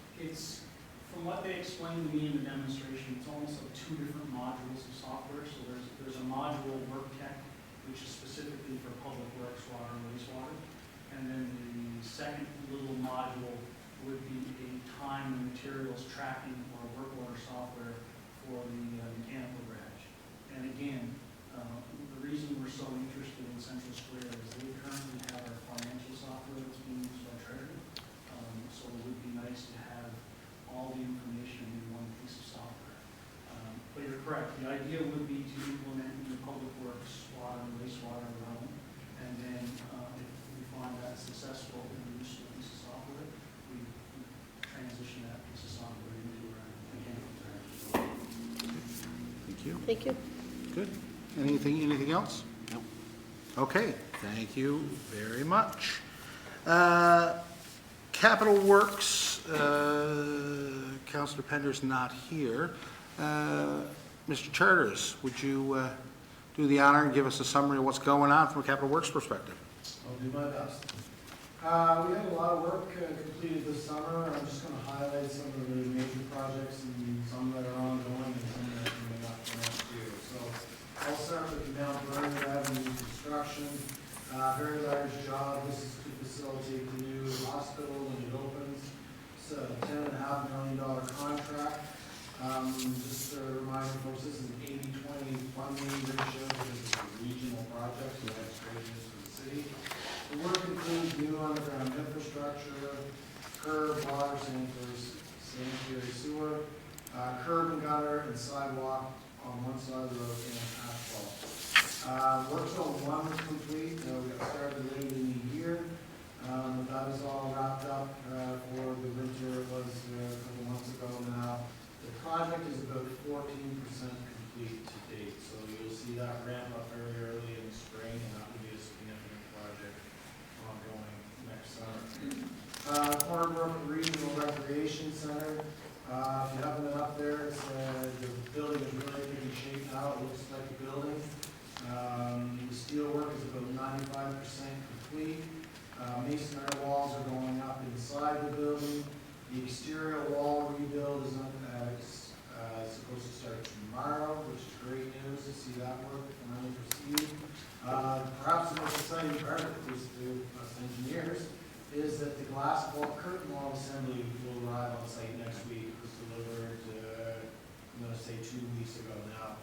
from what they explained to me in the demonstration, it's almost like two different modules of software. So there's a module, Work Tech, which is specifically for Public Works, Water and Wastewater. And then the second little module would be a time and materials tracking or work order software for the mechanical garage. And again, the reason we're so interested in Central Square is they currently have our financial software that's being used by Treasury. So it would be nice to have all the information in one piece of software. But you're correct, the idea would be to implement in the Public Works, Water and Wastewater realm. And then if we find that successful in the use of a piece of software, we transition that piece of software into our mechanical garage. Thank you. Thank you. Good. Anything else? No. Okay, thank you very much. Capital Works, Councillor Pender's not here. Mr. Charters, would you do the honor and give us a summary of what's going on from a Capital Works perspective? I'll do my best. We had a lot of work completed this summer. I'm just going to highlight some of the major projects and some that are ongoing and some that are coming up for next year. So I'll start with the Mount Vernon Avenue construction. Very large job. This is to facilitate the new hospital when it opens. It's a $10.5 million contract. Just a reminder, folks, this is an 80-20 funding ratio because it's a regional project, so that's great news for the city. The work includes new underground infrastructure, curb, water, sanitary sewer, curb and gutter, and sidewalk on one side of the road and asphalt. Work zone 1 was complete. We got started late in the year. That is all wrapped up for the winter. It was a couple months ago now. The project is about 14% complete to date, so you'll see that ramp up very early in the spring, and that will be a significant project ongoing next summer. Corner Brook Regional Recreation Center. If you haven't been up there, the building is really taking shape now. It looks like a building. The steel work is about 95% complete. Masonry walls are going up inside the building. The exterior wall rebuild is supposed to start tomorrow, which is great news to see that work finally proceed. Perhaps the most exciting part of it is to us engineers is that the glass wall, curtain wall assembly will arrive on site next week. It was delivered, I'm going to say 2 weeks ago now.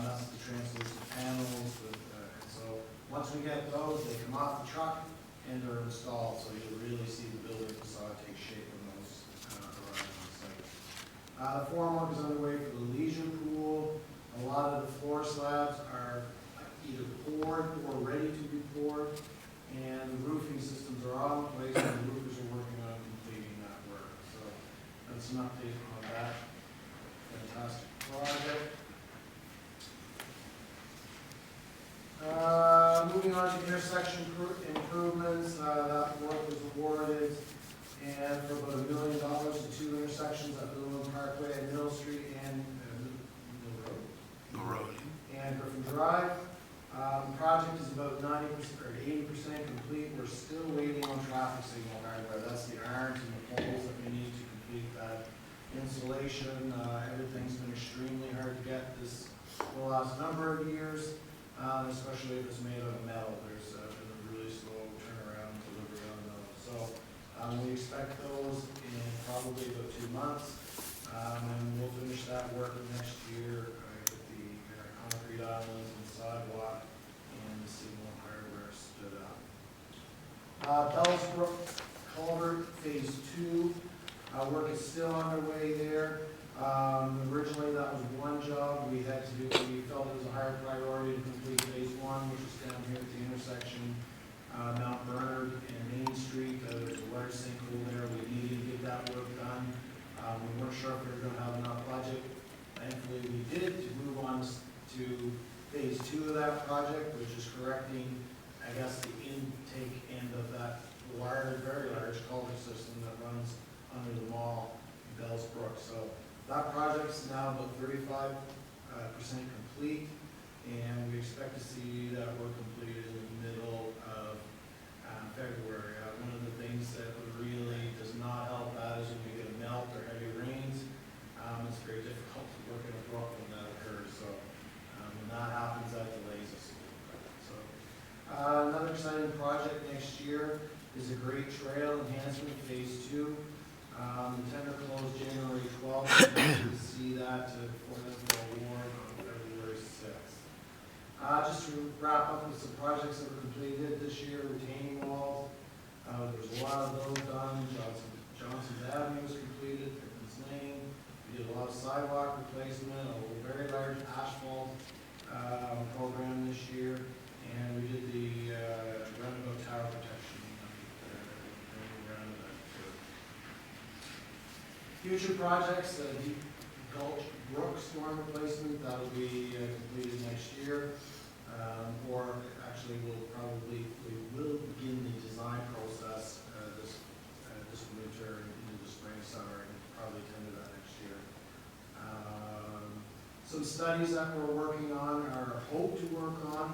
That's the translucent panels. And so once we get those, they come off the truck and are installed, so you'll really see the building facade take shape when those arrive on site. The formwork is underway for the leisure pool. A lot of the floor slabs are either poured or ready to be poured, and the roofing systems are all in place, and the roofers are working on completing that work. So that's an update on that fantastic project. Moving on to intersection improvements, that work was awarded, and for about $1 million to 2 intersections at Lewin Parkway and Middle Street and No road. and Griffin Drive. The project is about 90% or 80% complete. We're still waiting on traffic signal hardware. That's the irons and the poles that we need to complete that installation. Everything's been extremely hard to get this the last number of years. Especially if it's made out of metal. There's been a really slow turnaround delivery on those. So roughly about 2 months. And we'll finish that work next year, with the concrete islands and sidewalk and the signal hardware stood up. Bells Brook Culvert Phase 2, work is still underway there. Originally, that was one job we had to do. We felt it was a higher priority to complete Phase 1, which is down here at the intersection, Mount Bernard and Main Street. There's a large sinkhole there. We needed to get that work done. We weren't sure if we were going to have enough budget. Thankfully, we did to move on to Phase 2 of that project, which is correcting, I guess, the intake end of that large, very large culvert system that runs under the mall in Bells Brook. So that project's now about 35% complete, and we expect to see that work completed in the middle of February. One of the things that really does not help that is when we get a melt or heavy rains. It's very difficult to work in a brook when that occurs. So when that happens, that delays us a little bit. So another exciting project next year is a Great Trail Enhancement Phase 2. The tender closed January 12th. You can see that for the award on February 6th. Just to wrap up with some projects that were completed this year, retaining walls. There was a lot of those done. Johnson's Avenue was completed, Pickens Lane. We did a lot of sidewalk replacement, a very large asphalt program this year, and we did the roundabout tower protection roundabout too. Future projects, the Deep Gulch Brook storm replacement, that will be completed next year. Or actually, we will begin the design process this winter into the spring, summer, and probably tender that next year. Some studies that we're working on, or hope to work on.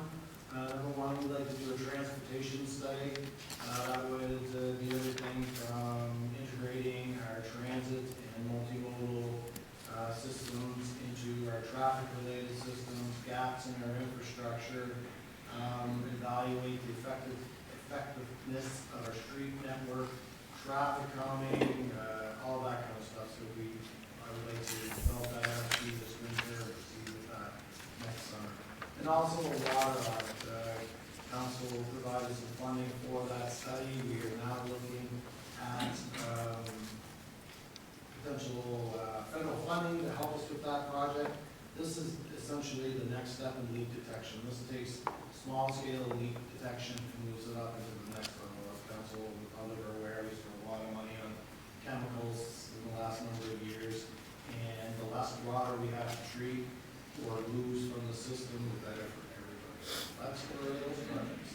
Number one, we'd like to do a transportation study. That would be everything from integrating our transit and multimodal systems into our traffic-related systems, gaps in our infrastructure, evaluate the effectiveness of our street network, traffic calming, all that kind of stuff. So I would like to develop that RFP this winter and proceed with that next summer. And also a water audit. Council provided some funding for that study. We are now looking at potential federal funding to help us with that project. This is essentially the next step in leak detection. This takes small-scale leak detection and moves it up into the next level. As council and public are aware, we spent a lot of money on chemicals in the last number of years, and the less water we have to treat or lose from the system, the better for everybody. That's for those projects.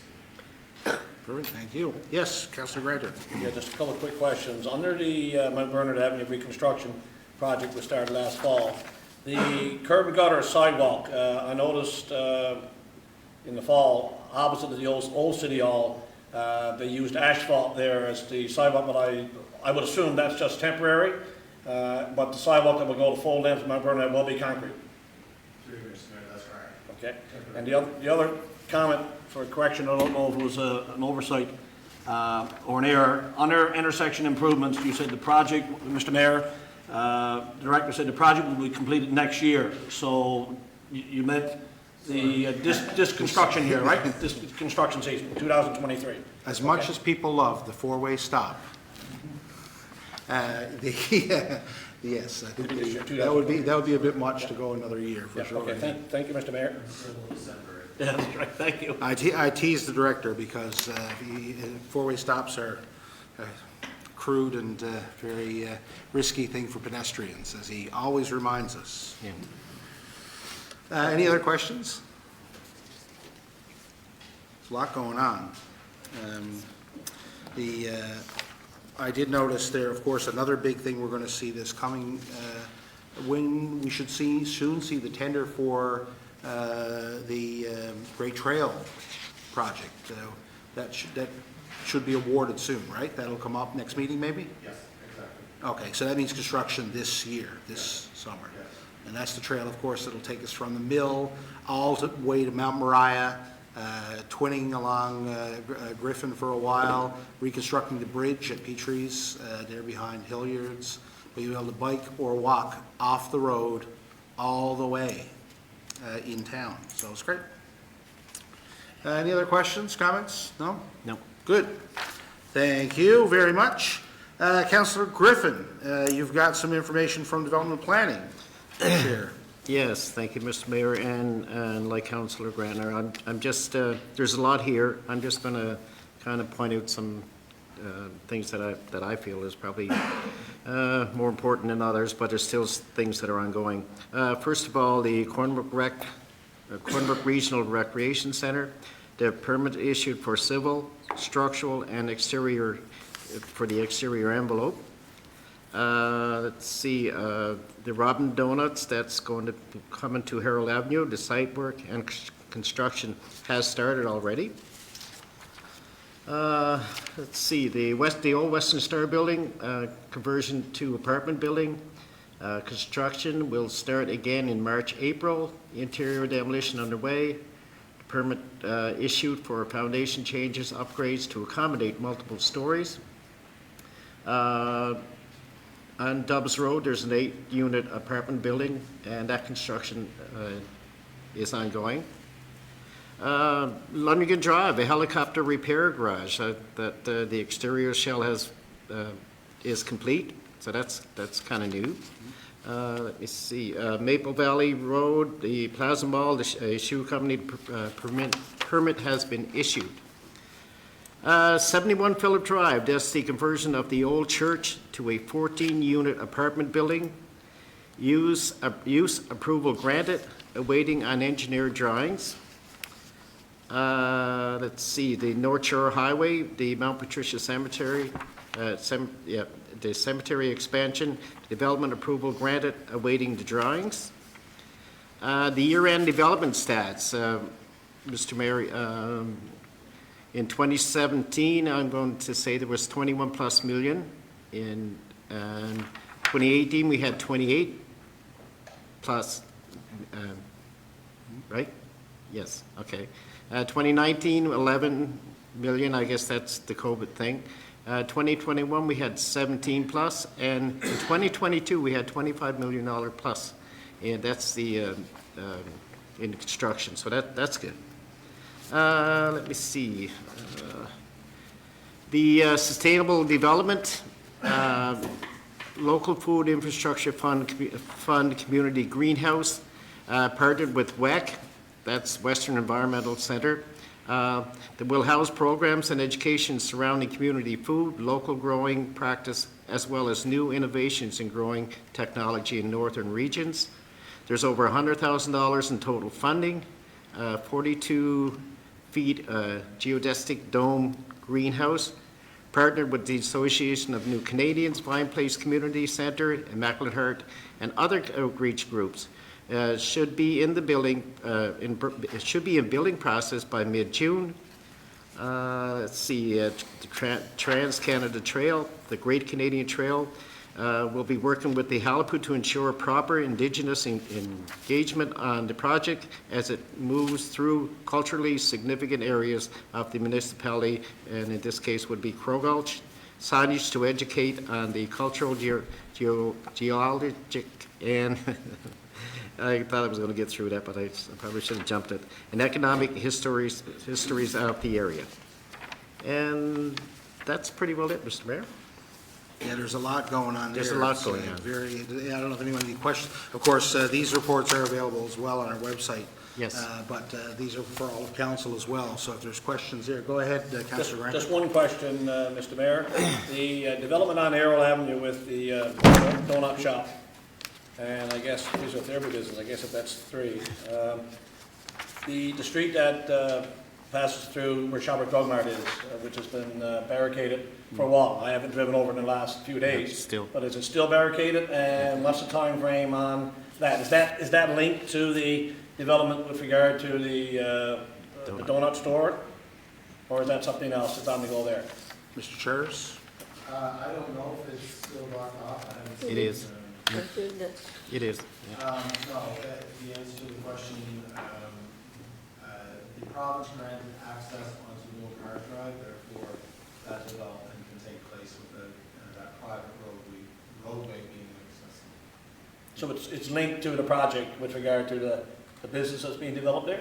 Perfect, thank you. Yes, Councilor Ryder. Yeah, just a couple of quick questions. Under the Mount Bernard Avenue reconstruction project we started last fall, the curb and gutter sidewalk, I noticed in the fall, opposite of the old City Hall, they used asphalt there as the sidewalk, but I would assume that's just temporary, but the sidewalk that will go to full length of Mount Bernard will be concrete. That's right. Okay. And the other comment for correction, I don't know if it was an oversight or an error. Under intersection improvements, you said the project, Mr. Mayor, the director said the project will be completed next year. So you meant the this construction year, right? This construction season, 2023. As much as people love the four-way stop, yes, I think that would be a bit much to go another year for Yeah, sure. okay, thank you, Mr. Mayor. Yeah, that's right, thank you. I teased the director because four-way stops are a crude and very risky thing for pedestrians, as he always reminds us. Yeah. Any other questions? There's a lot going on. I did notice there, of course, another big thing we're going to see this coming, when we should soon see the tender for the Great Trail project. That should be awarded soon, right? That'll come up next meeting, maybe? Yes, exactly. Okay, so that means construction this year, this summer. Yes. And that's the trail, of course, that'll take us from the mill all the way to Mount Moriah, twinning along Griffin for a while, reconstructing the bridge at Petrie's there behind Hilliard's, but you'll be able to bike or walk off the road all the way in town. So it's great. Any other questions, comments? No? No. Good. Thank you very much. Councillor Griffin, you've got some information from Development Planning to share. Yes, thank you, Mr. Mayor, and like Councillor Grantner, I'm just, there's a lot here. I'm just going to kind of point out some things that I feel is probably more important than others, but there's still things that are ongoing. First of all, the Cornbrook Regional Recreation Center, the permit issued for civil, structural, and exterior, for the exterior envelope. Let's see, the Robin Donuts, that's going to come into Harold Avenue. The site work and construction has started already. Let's see, the old Western Star building, conversion to apartment building. Construction will start again in March, April. Interior demolition underway. Permit issued for foundation changes, upgrades to accommodate multiple stories. On Dubs Road, there's an 8-unit apartment building, and that construction is ongoing. Lundigan Drive, a helicopter repair garage that the exterior shell is complete, so that's kind of new. Let me see, Maple Valley Road, the Plaza Mall, the shoe company permit has been issued. 71 Phillip Drive, that's the conversion of the old church to a 14-unit apartment building. Use approval granted, awaiting on engineered drawings. Let's see, the North Shore Highway, the Mount Patricia Cemetery, the cemetery expansion, development approval granted, awaiting the drawings. The year-end development stats, Mr. Mayor, in 2017, I'm going to say there was 21 plus million. In 2018, we had 28 plus, right? Yes, okay. 2019, 11 million, I guess that's the COVID thing. 2021, we had 17 plus, and in 2022, we had $25 million plus. And that's the, in construction, so that's good. Let me see. The Sustainable Development Local Food Infrastructure Fund Community Greenhouse partnered with WEC, that's Western Environmental Center, that will house programs and education surrounding community food, local growing practice, as well as new innovations in growing technology in northern regions. There's over $100,000 in total funding, 42 feet geodesic dome greenhouse, partnered with the Association of New Canadians, Vine Place Community Center, Immaculate Heart, and other outreach groups. Should be in the building, it should be in building process by mid-June. Let's see, the Trans-Canada Trail, the Great Canadian Trail, will be working with the Haliput to ensure proper Indigenous engagement on the project as it moves through culturally significant areas of the municipality, and in this case would be Crow Gulch. Signage to educate on the cultural, geologic, and I thought I was going to get through that, but I probably should have jumped it. And economic histories of the area. And that's pretty well it, Mr. Mayor. Yeah, there's a lot going on there. There's a lot It's, going on. I don't know if anyone has any questions. Of course, these reports are available as well on our website. Yes. But these are for all of council as well, so if there's questions there, go ahead, Councillor Grant. Just one question, Mr. Mayor. The development on Errol Avenue with the donut shop, and I guess physiotherapy business, I guess if that's 3. The street that passes through where Shoppers Drug Mart is, which has been barricaded for a while. I haven't driven over in the last few days. Still. But is it still barricaded, and what's the time frame on that? Is that linked to the development with regard to the donut store? Or is that something else that's on the go there? Mr. Chairs? I don't know if it's still blocked off. I haven't seen It is. It is. Yeah. No, the answer to the question, the province granted access onto Mill Park Drive, therefore that development can take place with that private roadway being So it's linked to the project with regard to the business that's being developed there?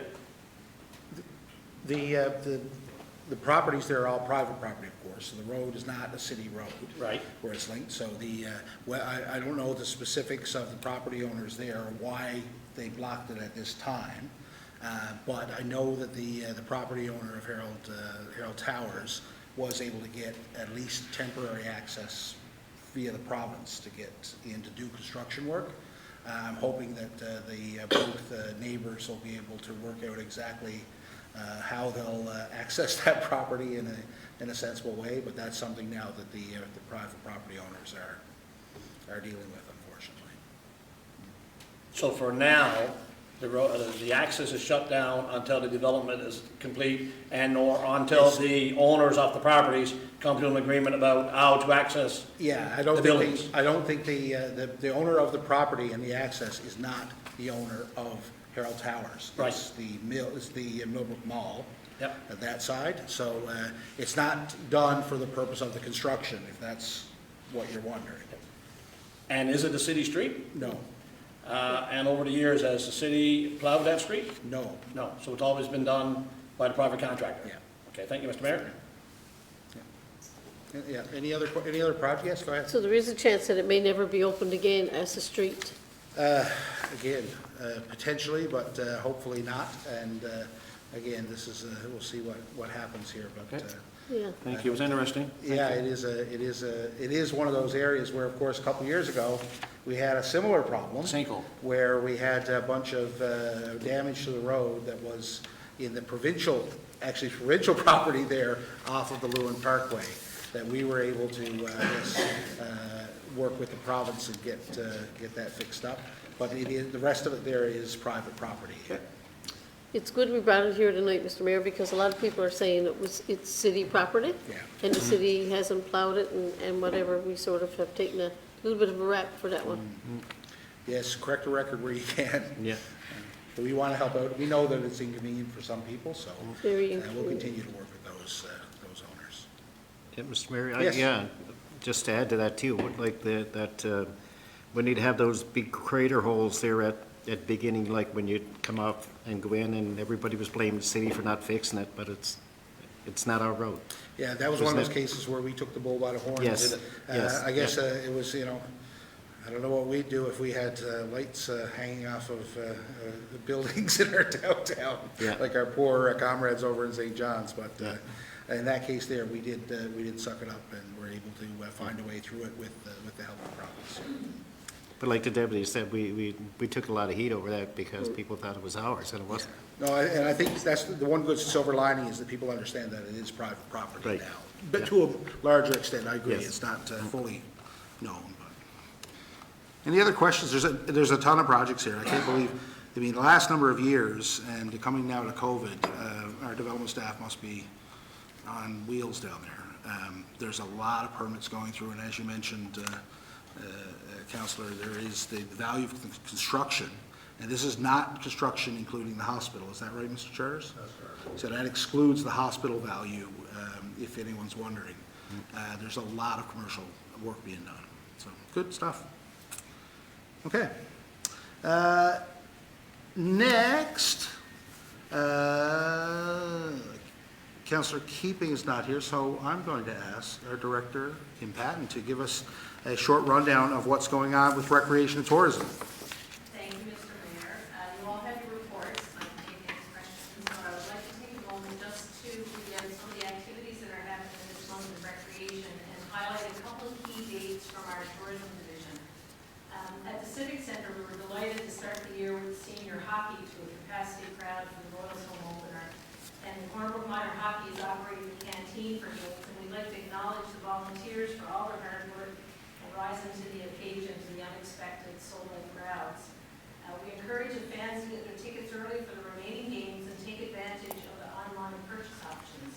The properties there are all private property, of course, so the road is not a city road. Right. Where it's linked, so well, I don't know the specifics of the property owners there, or why they blocked it at this time. But I know that the property owner of Herald Towers was able to get at least temporary access via the province to get in to do construction work. I'm hoping that both neighbors will be able to work out exactly how they'll access that property in a sensible way, but that's something now that the private property owners are dealing with, unfortunately. So for now, the access is shut down until the development is complete and or until the owners of the properties come to an agreement about how to access. Yeah, I The buildings. don't think the owner of the property and the access is not the owner of Herald Towers. Right. It's the Millbrook Mall. Yep. At that side, so it's not done for the purpose of the construction, if that's what you're wondering. And is it a city street? No, And over the years, has the city plowed that street? no, No, so it's always been done by the private contractor? yeah. Okay, thank you, Mr. Mayor. Yeah, any other project? Yes, go ahead. So there is a chance that it may never be opened again as a street. Again, potentially, but hopefully not, and again, this is, we'll see what happens here, but, Okay. Yeah. Thank you, it was interesting. yeah, it is one of those areas where, of course, a couple of years ago, we had a similar problem. Sinkhole. Where we had a bunch of damage to the road that was in the provincial property there off of the Lewin Parkway, that we were able to, work with the province and get that fixed up. But the rest of it there is private property. It's good we brought it here tonight, Mr. Mayor, because a lot of people are saying it's city property. Yeah. And the city hasn't plowed it and whatever, we sort of have taken a little bit of a rap for that one. Yes, correct the record where you can. Yeah. But we want to help out. We know that it's inconvenient for some people, so Very we'll inconvenient. continue to work with those owners. Yeah, Mr. Mayor, Yes. yeah, just to add to that too, like we need to have those big crater holes there at beginning, like when you come off and go in, and everybody was blaming the city for not fixing it, but it's not our road. Yeah, that was one of those Wasn't it? cases where we took the bull by the horns. Yes, And, yes, I guess it was, I don't know what we'd do if we had lights hanging off of the buildings in our downtown, Yeah. like our poor comrades over in St. John's, but in that case there, we did suck it up and were able to find a way through it with the help of the province. But like the deputy said, we took a lot of heat over that because people thought it was ours, and it wasn't. No, and I think that's the one good silver lining is that people understand that it is private property Right. now. But to a larger extent, I agree, Yes. it's not fully known. But any other questions? There's a ton of projects here. I can't believe, the last number of years, and coming now to COVID, our development staff must be on wheels down there. There's a lot of permits going through, and as you mentioned, Councillor, there is the value of construction, and this is not construction including the hospital, is that right, Mr. Charters? That's correct. So that excludes the hospital value, if anyone's wondering. There's a lot of commercial work being done, so good stuff. Okay. Next, Councillor Keeping is not here, so I'm going to ask our Director, Kim Patton, to give us a short rundown of what's going on with recreation and tourism. Thank you, Mr. Mayor. You all have your reports. I can take any questions, but I would like to take a moment just to begin some of the activities that are happening this month in recreation and highlight a couple of key dates from our tourism division. At the Civic Center, we were delighted to start the year with senior hockey to a capacity crowd for the Royals home opener. And the Cornerbrook Minor Hockey is operating the canteen for games, and we'd like to acknowledge the volunteers for all their hard work and rising to the occasion to the unexpected sold-out crowds. We encourage the fans to get their tickets early for the remaining games and take advantage of the online purchase options.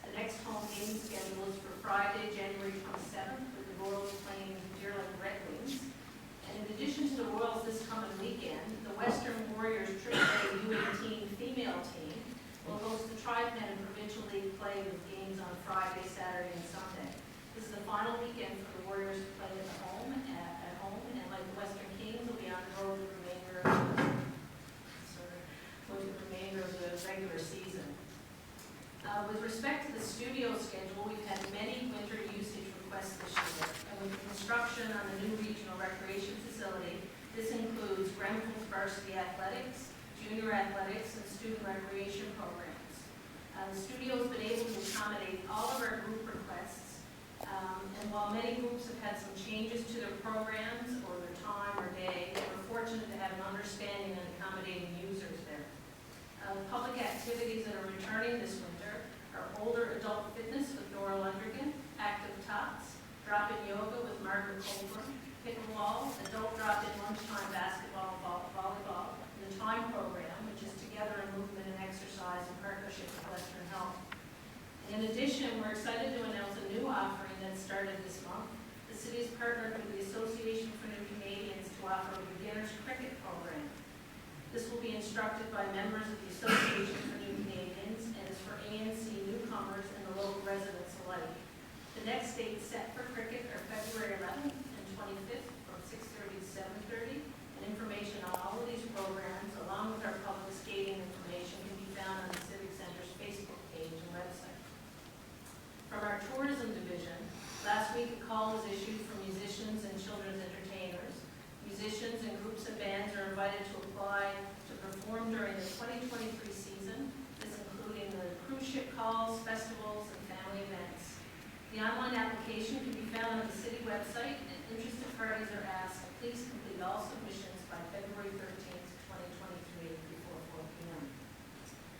The next home game schedule is for Friday, January 27th, with the Royals playing Deerland Red Wings. And in addition to the Royals this coming weekend, the Western Warriors AAA U18 female team will host the Tri-Pen Provincial League play with games on Friday, Saturday, and Sunday. This is the final weekend for the Warriors to play at home, and like the Western Kings will be on the road the remainder of the regular season. With respect to the studio schedule, we've had many winter usage requests this year, and with the construction on the new regional recreation facility, this includes Grenfell's varsity athletics, junior athletics, and student recreation programs. The studio's been able to accommodate all of our group requests, and while many groups have had some changes to their programs or their time or day, we're fortunate to have an understanding and accommodating users there. Public activities that are returning this winter are older adult fitness with Dora Lundergan, active tots, drop-in yoga with Margaret Colburn, pickleball, adult drop-in lunchtime basketball, volleyball, and the Time program, which is Together in Movement and Exercise in partnership with Western Health. In addition, we're excited to announce a new offering that started this month. The city has partnered with the Association for New Canadians to offer a beginner's cricket program. This will be instructed by members of the Association for New Canadians and is for ANC newcomers and the local residents alike. The next dates set for cricket are February 11th and 25th from 6:30 to 7:30, and information on all of these programs, along with our public skating information, can be found on the Civic Center's Facebook page and website. From our tourism division, last week a call was issued for musicians and children's entertainers. Musicians and groups and bands are invited to apply to perform during the 2023 season, this including the cruise ship calls, festivals, and family events. The online application can be found on the city website, and interested parties are asked to please complete all submissions by February 13th, 2023 before 4 p.m.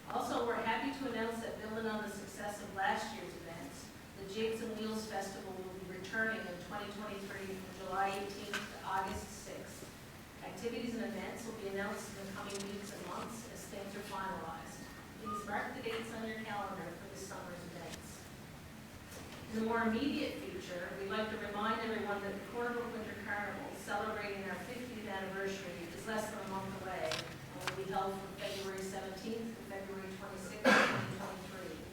Also, we're happy to announce that building on the success of last year's events, the Jigs and Wheels Festival will be returning in 2023 from July 18th to August 6th. Activities and events will be announced in the coming weeks and months as things are finalized. Please mark the dates on your calendar for this summer's events. In the more immediate future, we'd like to remind everyone that the Corner Brook Winter Carnival, celebrating our 50th anniversary, is less than a month away and will be held from February 17th to February 26th,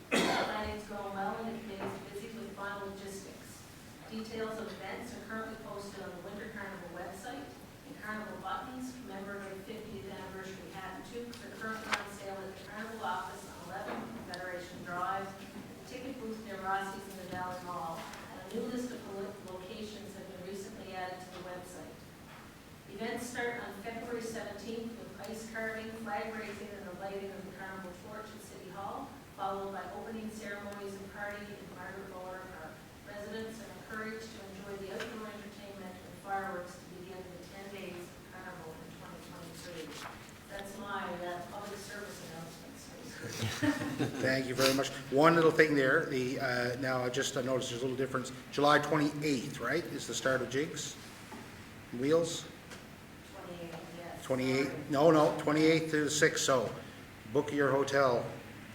2023. Planning is going well and the committee is busy with final logistics. Details of events are currently posted on the Winter Carnival website, and Carnival buttons commemorating the 50th anniversary hat and toques are currently on sale at the Carnival office on 11 Federation Drive, the ticket booth near Rossi's in the Valley Mall, and a new list of locations have been recently added to the website. Events start on February 17th with ice carving, flag raising, and the lighting of the Carnival torch at City Hall, followed by opening ceremonies and party in Margaret Bower Park. Residents are encouraged to enjoy the outdoor entertainment and fireworks to begin the 10 days of Carnival in 2023. That's my public service announcement, so to speak. Thank you very much. One little thing there, now I just noticed there's a little difference. July 28th, right, is the start of Jigs? Wheels? 28, yes. 28th to the 6th, so book your hotel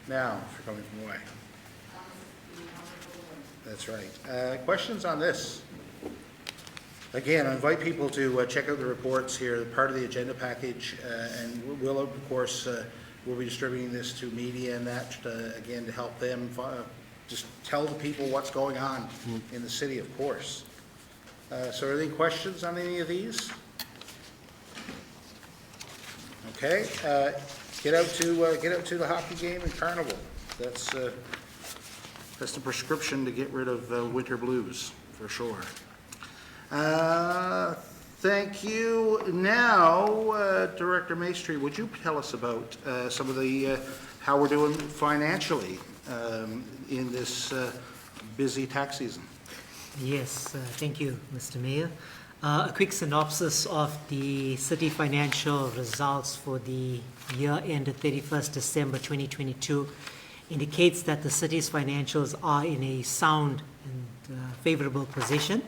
now if you're coming from away. That's right. Questions on this? Again, I invite people to check out the reports here, part of the agenda package, and we'll, of course, we'll be distributing this to media and that, again, to help them just tell the people what's going on in the city, of course. So are there any questions on any of these? Okay, get out to the hockey game and Carnival. That's the prescription to get rid of winter blues, for sure. Thank you. Now, Director Maestri, would you tell us about some of the, how we're doing financially in this busy tax season? Yes, thank you, Mr. Mayor. A quick synopsis of the city financial results for the year ended 31st December 2022 indicates that the city's financials are in a sound and favorable position.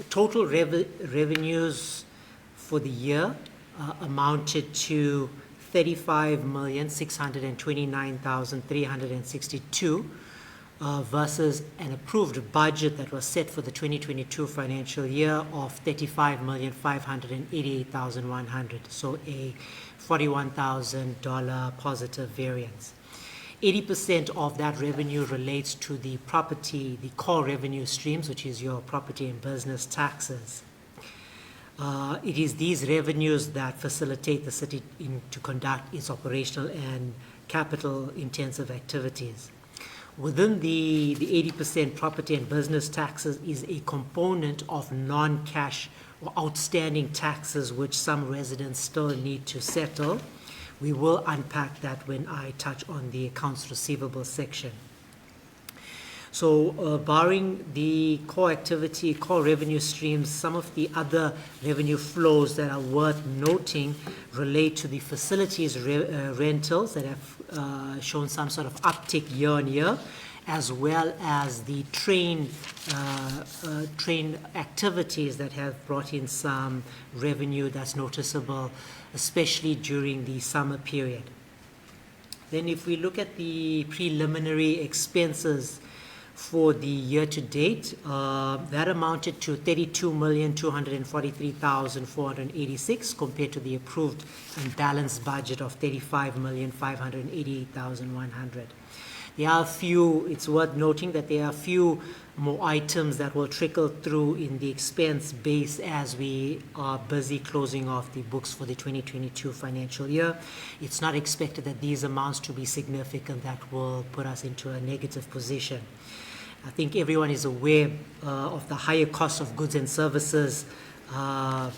Total revenues for the year amounted to $35,629,362 versus an approved budget that was set for the 2022 financial year of $35,588,100, so a $41,000 positive variance. 80% of that revenue relates to the property, the core revenue streams, which is your property and business taxes. It is these revenues that facilitate the city to conduct its operational and capital-intensive activities. Within the 80% property and business taxes is a component of non-cash or outstanding taxes which some residents still need to settle. We will unpack that when I touch on the accounts receivable section. So barring the core activity, core revenue streams, some of the other revenue flows that are worth noting relate to the facilities rentals that have shown some sort of uptick year on year, as well as the train activities that have brought in some revenue that's noticeable, especially during the summer period. Then if we look at the preliminary expenses for the year to date, that amounted to 32,243,486 compared to the approved and balanced budget of 35,588,100. There are a few, it's worth noting that there are a few more items that will trickle through in the expense base as we are busy closing off the books for the 2022 financial year. It's not expected that these amounts to be significant that will put us into a negative position. I think everyone is aware of the higher cost of goods and services that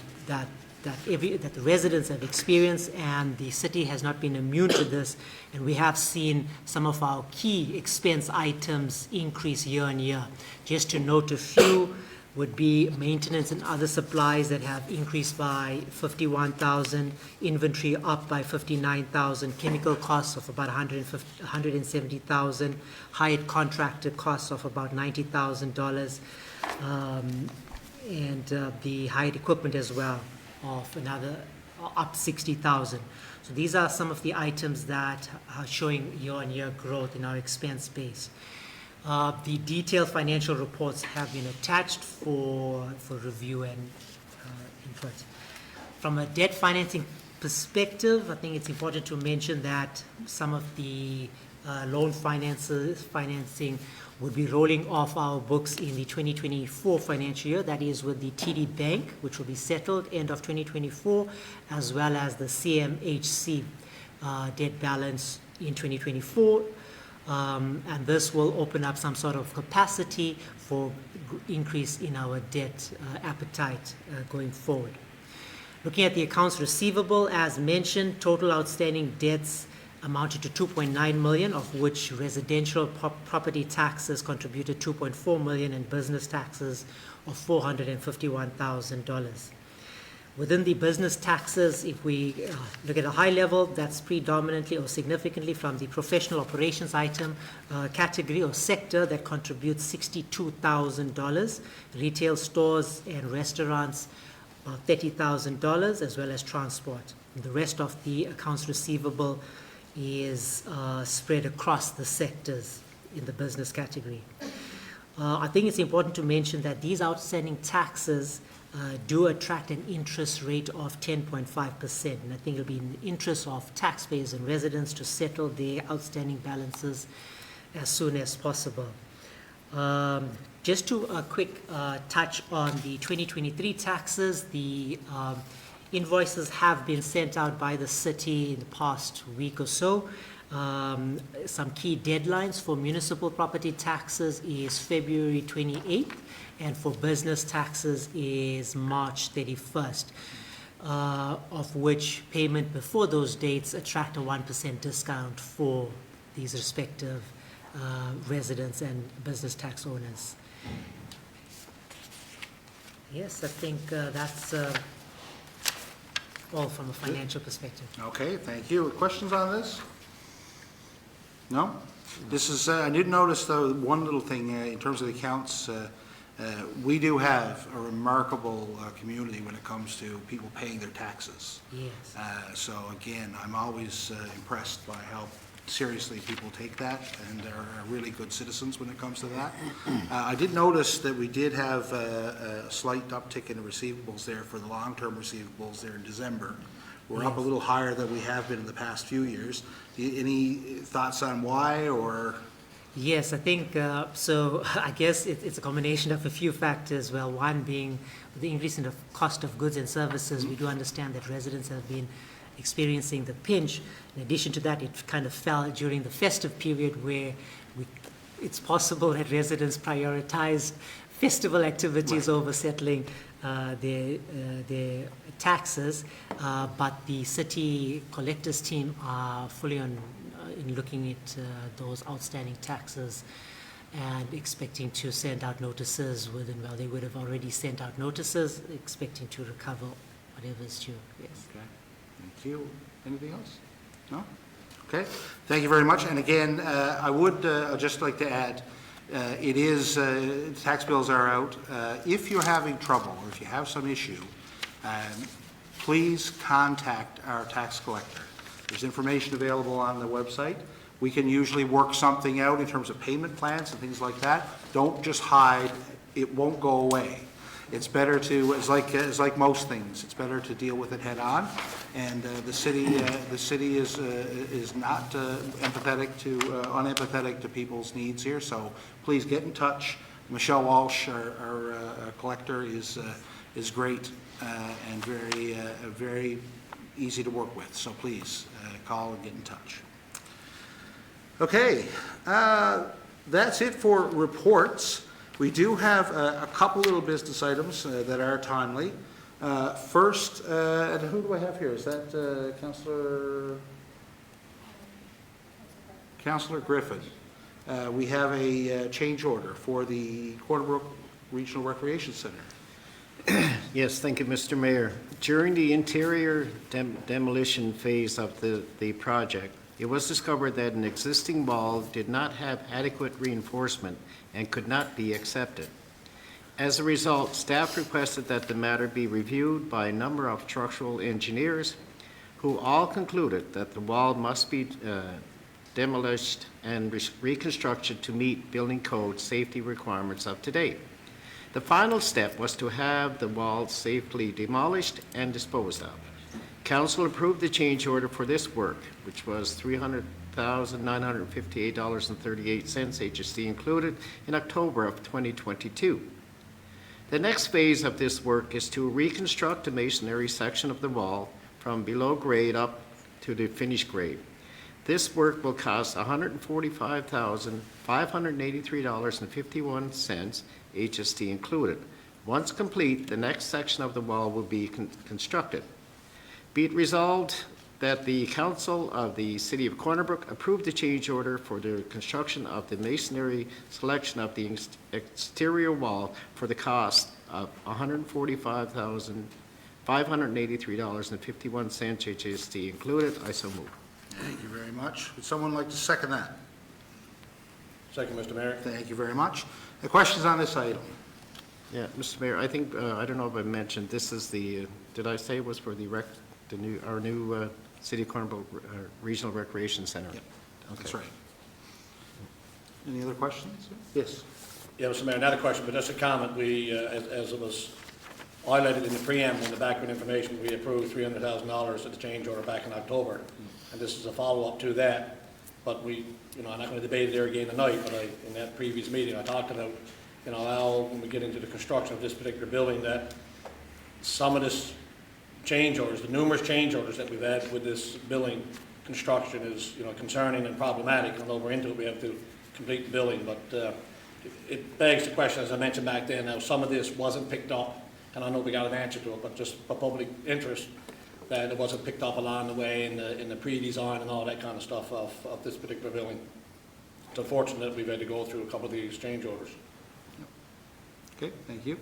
the residents have experienced, and the city has not been immune to this, and we have seen some of our key expense items increase year on year. Just to note a few would be maintenance and other supplies that have increased by 51,000, inventory up by 59,000, chemical costs of about 170,000, hired contracted costs of about $90,000, and the hired equipment as well of another up 60,000. So these are some of the items that are showing year-on-year growth in our expense base. The detailed financial reports have been attached for review and input. From a debt financing perspective, I think it's important to mention that some of the loan financing would be rolling off our books in the 2024 financial year. That is with the TD Bank, which will be settled end of 2024, as well as the CMHC debt balance in 2024. And this will open up some sort of capacity for increase in our debt appetite going forward. Looking at the accounts receivable, as mentioned, total outstanding debts amounted to 2.9 million, of which residential property taxes contributed 2.4 million and business taxes of $451,000. Within the business taxes, if we look at a high level, that's predominantly or significantly from the professional operations item category or sector that contributes $62,000, retail stores and restaurants $30,000, as well as transport. The rest of the accounts receivable is spread across the sectors in the business category. I think it's important to mention that these outstanding taxes do attract an interest rate of 10.5%, and I think it'll be in the interest of taxpayers and residents to settle their outstanding balances as soon as possible. Just to a quick touch on the 2023 taxes, the invoices have been sent out by the city in the past week or so. Some key deadlines for municipal property taxes is February 28th, and for business taxes is March 31st, of which payment before those dates attract a 1% discount for these respective residents and business tax owners. Yes, I think that's all from a financial perspective. Okay, thank you. Questions on this? No? This is, I did notice though, one little thing in terms of the accounts, we do have a remarkable community when it comes to people paying their taxes. Yes. So again, I'm always impressed by how seriously people take that, and are really good citizens when it comes to that. I did notice that we did have a slight uptick in the receivables there for the long-term receivables there in December. We're up a little higher than we have been in the past few years. Any thoughts on why, or? Yes, I think, so I guess it's a combination of a few factors. Well, one being the increase in the cost of goods and services. We do understand that residents have been experiencing the pinch. In addition to that, it kind of fell during the festive period where it's possible that residents prioritized festival activities over settling their taxes. But the city collectors team are fully on in looking at those outstanding taxes and expecting to send out notices within, well, they would have already sent out notices, expecting to recover whatever is due, yes. Okay, thank you. Anything else? No? Okay, thank you very much. And again, I would I'd just like to add, it is, tax bills are out. If you're having trouble or if you have some issue, please contact our tax collector. There's information available on the website. We can usually work something out in terms of payment plans and things like that. Don't just hide. It won't go away. It's better to, it's like most things, it's better to deal with it head on. And the city is not unempathetic to people's needs here. So please get in touch. Michelle Walsh, our collector, is great and very easy to work with. So please call and get in touch. Okay, that's it for reports. We do have a couple little business items that are timely. First, and who do I have here? Is that Councillor Griffin? We have a change order for the Corner Brook Regional Recreation Center. Yes, thank you, Mr. Mayor. During the interior demolition phase of the project, it was discovered that an existing wall did not have adequate reinforcement and could not be accepted. As a result, staff requested that the matter be reviewed by a number of structural engineers who all concluded that the wall must be demolished and reconstructed to meet building code safety requirements of today. The final step was to have the wall safely demolished and disposed of. Council approved the change order for this work, which was $300,958.38 HST included, in October of 2022. The next phase of this work is to reconstruct the masonry section of the wall from below grade up to the finished grade. This work will cost $145,583.51, HST included. Once complete, the next section of the wall will be constructed. Be it resolved that the Council of the City of Corner Brook approve the change order for the construction of the masonry selection of the exterior wall for the cost of $145,583.51, HST included. I so move. Thank you very much. Would someone like to second that? Second, Mr. Mayor. Thank you very much. The questions on this item? Yeah, Mr. Mayor, I think, I don't know if I mentioned, this is the, did I say it was for our new City of Corner Brook Regional Recreation Center? Yep, that's right. Any other questions? Yes. Yeah, Mr. Mayor, not a question, but just a comment. We, as it was highlighted in the preamble, in the background information, we approved $300,000 of the change order back in October. And this is a follow-up to that. But we, I'm not going to debate it there again tonight, but in that previous meeting, I talked about, how when we get into the construction of this particular building, that some of this change orders, the numerous change orders that we've had with this building construction is, concerning and problematic. And although we're into it, we have to complete the building. But it begs the question, as I mentioned back then, now some of this wasn't picked up, and I know we got an answer to it, but just for public interest, that it wasn't picked up along the way in the pre-design and all that kind of stuff of this particular building. It's unfortunate that we've had to go through a couple of these change orders. Okay, thank you.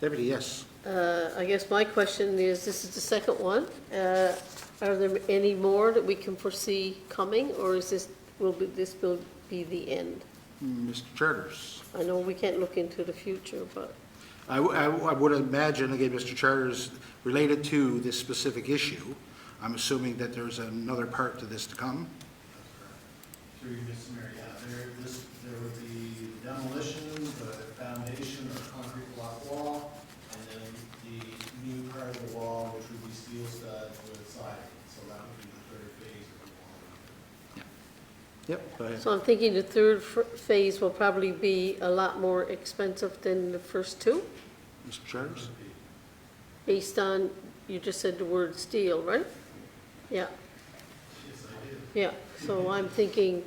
Deputy, yes. I guess my question is, this is the second one. Are there any more that we can foresee coming, or is this will be the end? Mr. Charters. I know we can't look into the future, but I would imagine, again, Mr. Charters, related to this specific issue, I'm assuming that there's another part to this to come. Through you, Mr. Mayor, yeah, there would be demolition, the foundation or concrete block wall, and then the new part of the wall, which would be steel studs with siding. So that would be the third phase of the Yep, go ahead. So I'm thinking the third phase will probably be a lot more expensive than the first two, Mr. Charters? based on, you just said the word steel, right? Yeah. Yeah, so I'm thinking,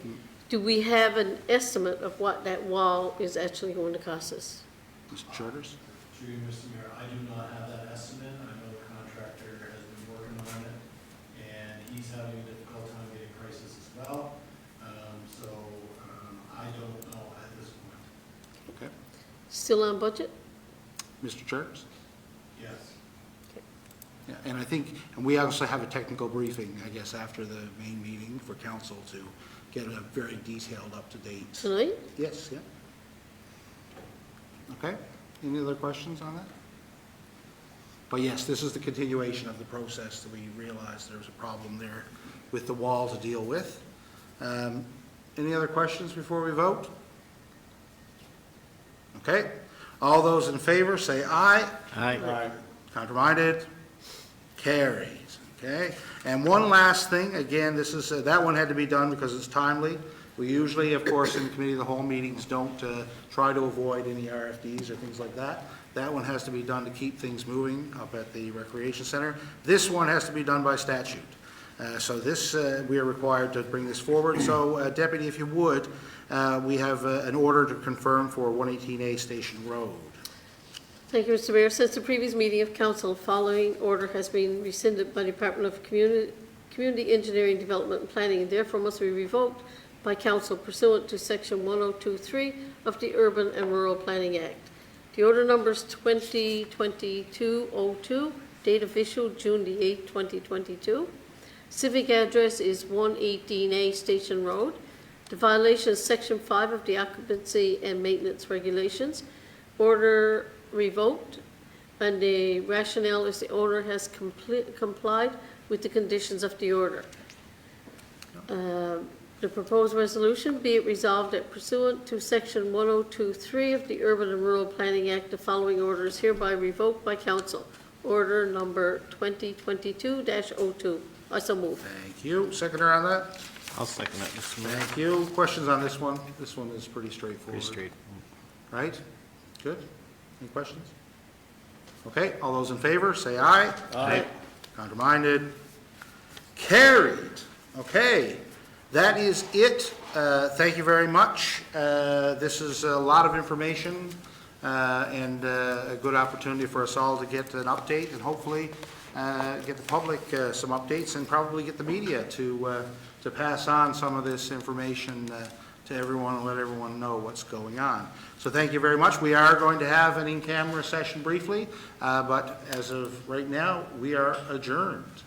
do we have an estimate of what that wall is actually going to cost us? Mr. Charters? Through you, Mr. Mayor, I do not have that estimate. I know the contractor has been working on it, and he's having a difficult time getting prices as well. I don't know at this point. Okay. Still on budget? Mr. Charters? Yes. Yeah, and I think, and we also have a technical briefing, I guess, after the main meeting for council to get a very detailed, up-to-date. Tonight? Yes, yeah. Okay, any other questions on that? But yes, this is the continuation of the process that we realized there was a problem there with the wall to deal with. Any other questions before we vote? Okay, all those in favor say aye. Aye. Counterminded? Carries, okay? And one last thing, again, this is, that one had to be done because it's timely. We usually, of course, in committee of the whole meetings, don't try to avoid any RFDs or things like that. That one has to be done to keep things moving up at the recreation center. This one has to be done by statute. So this, we are required to bring this forward. So Deputy, if you would, we have an order to confirm for 118A Station Road. Thank you, Mr. Mayor. Since the previous meeting of council, the following order has been rescinded by the Department of Community Engineering Development and Planning, and therefore must be revoked by council pursuant to section 1023 of the Urban and Rural Planning Act. The order number is 2022-02, date of issue June the 8th, 2022. Civic address is 118A Station Road. The violation is section 5 of the occupancy and maintenance regulations. Order revoked, and the rationale is the owner has complied with the conditions of the order. The proposed resolution, be it resolved that pursuant to section 1023 of the Urban and Rural Planning Act, the following order is hereby revoked by council. Order number 2022-02. I so move. Thank you. Seconder on that? I'll second that, Mr. Mayor. Thank you. Questions on this one? This one is pretty straightforward. Pretty straight. Right? Good. Any questions? Okay, all those in favor, say aye. Aye. Counterminded? Carried. Okay, that is it. Thank you very much. This is a lot of information and a good opportunity for us all to get an update and hopefully get the public some updates and probably get the media to pass on some of this information to everyone and let everyone know what's going on. So thank you very much. We are going to have an in-camera session briefly, but as of right now, we are adjourned.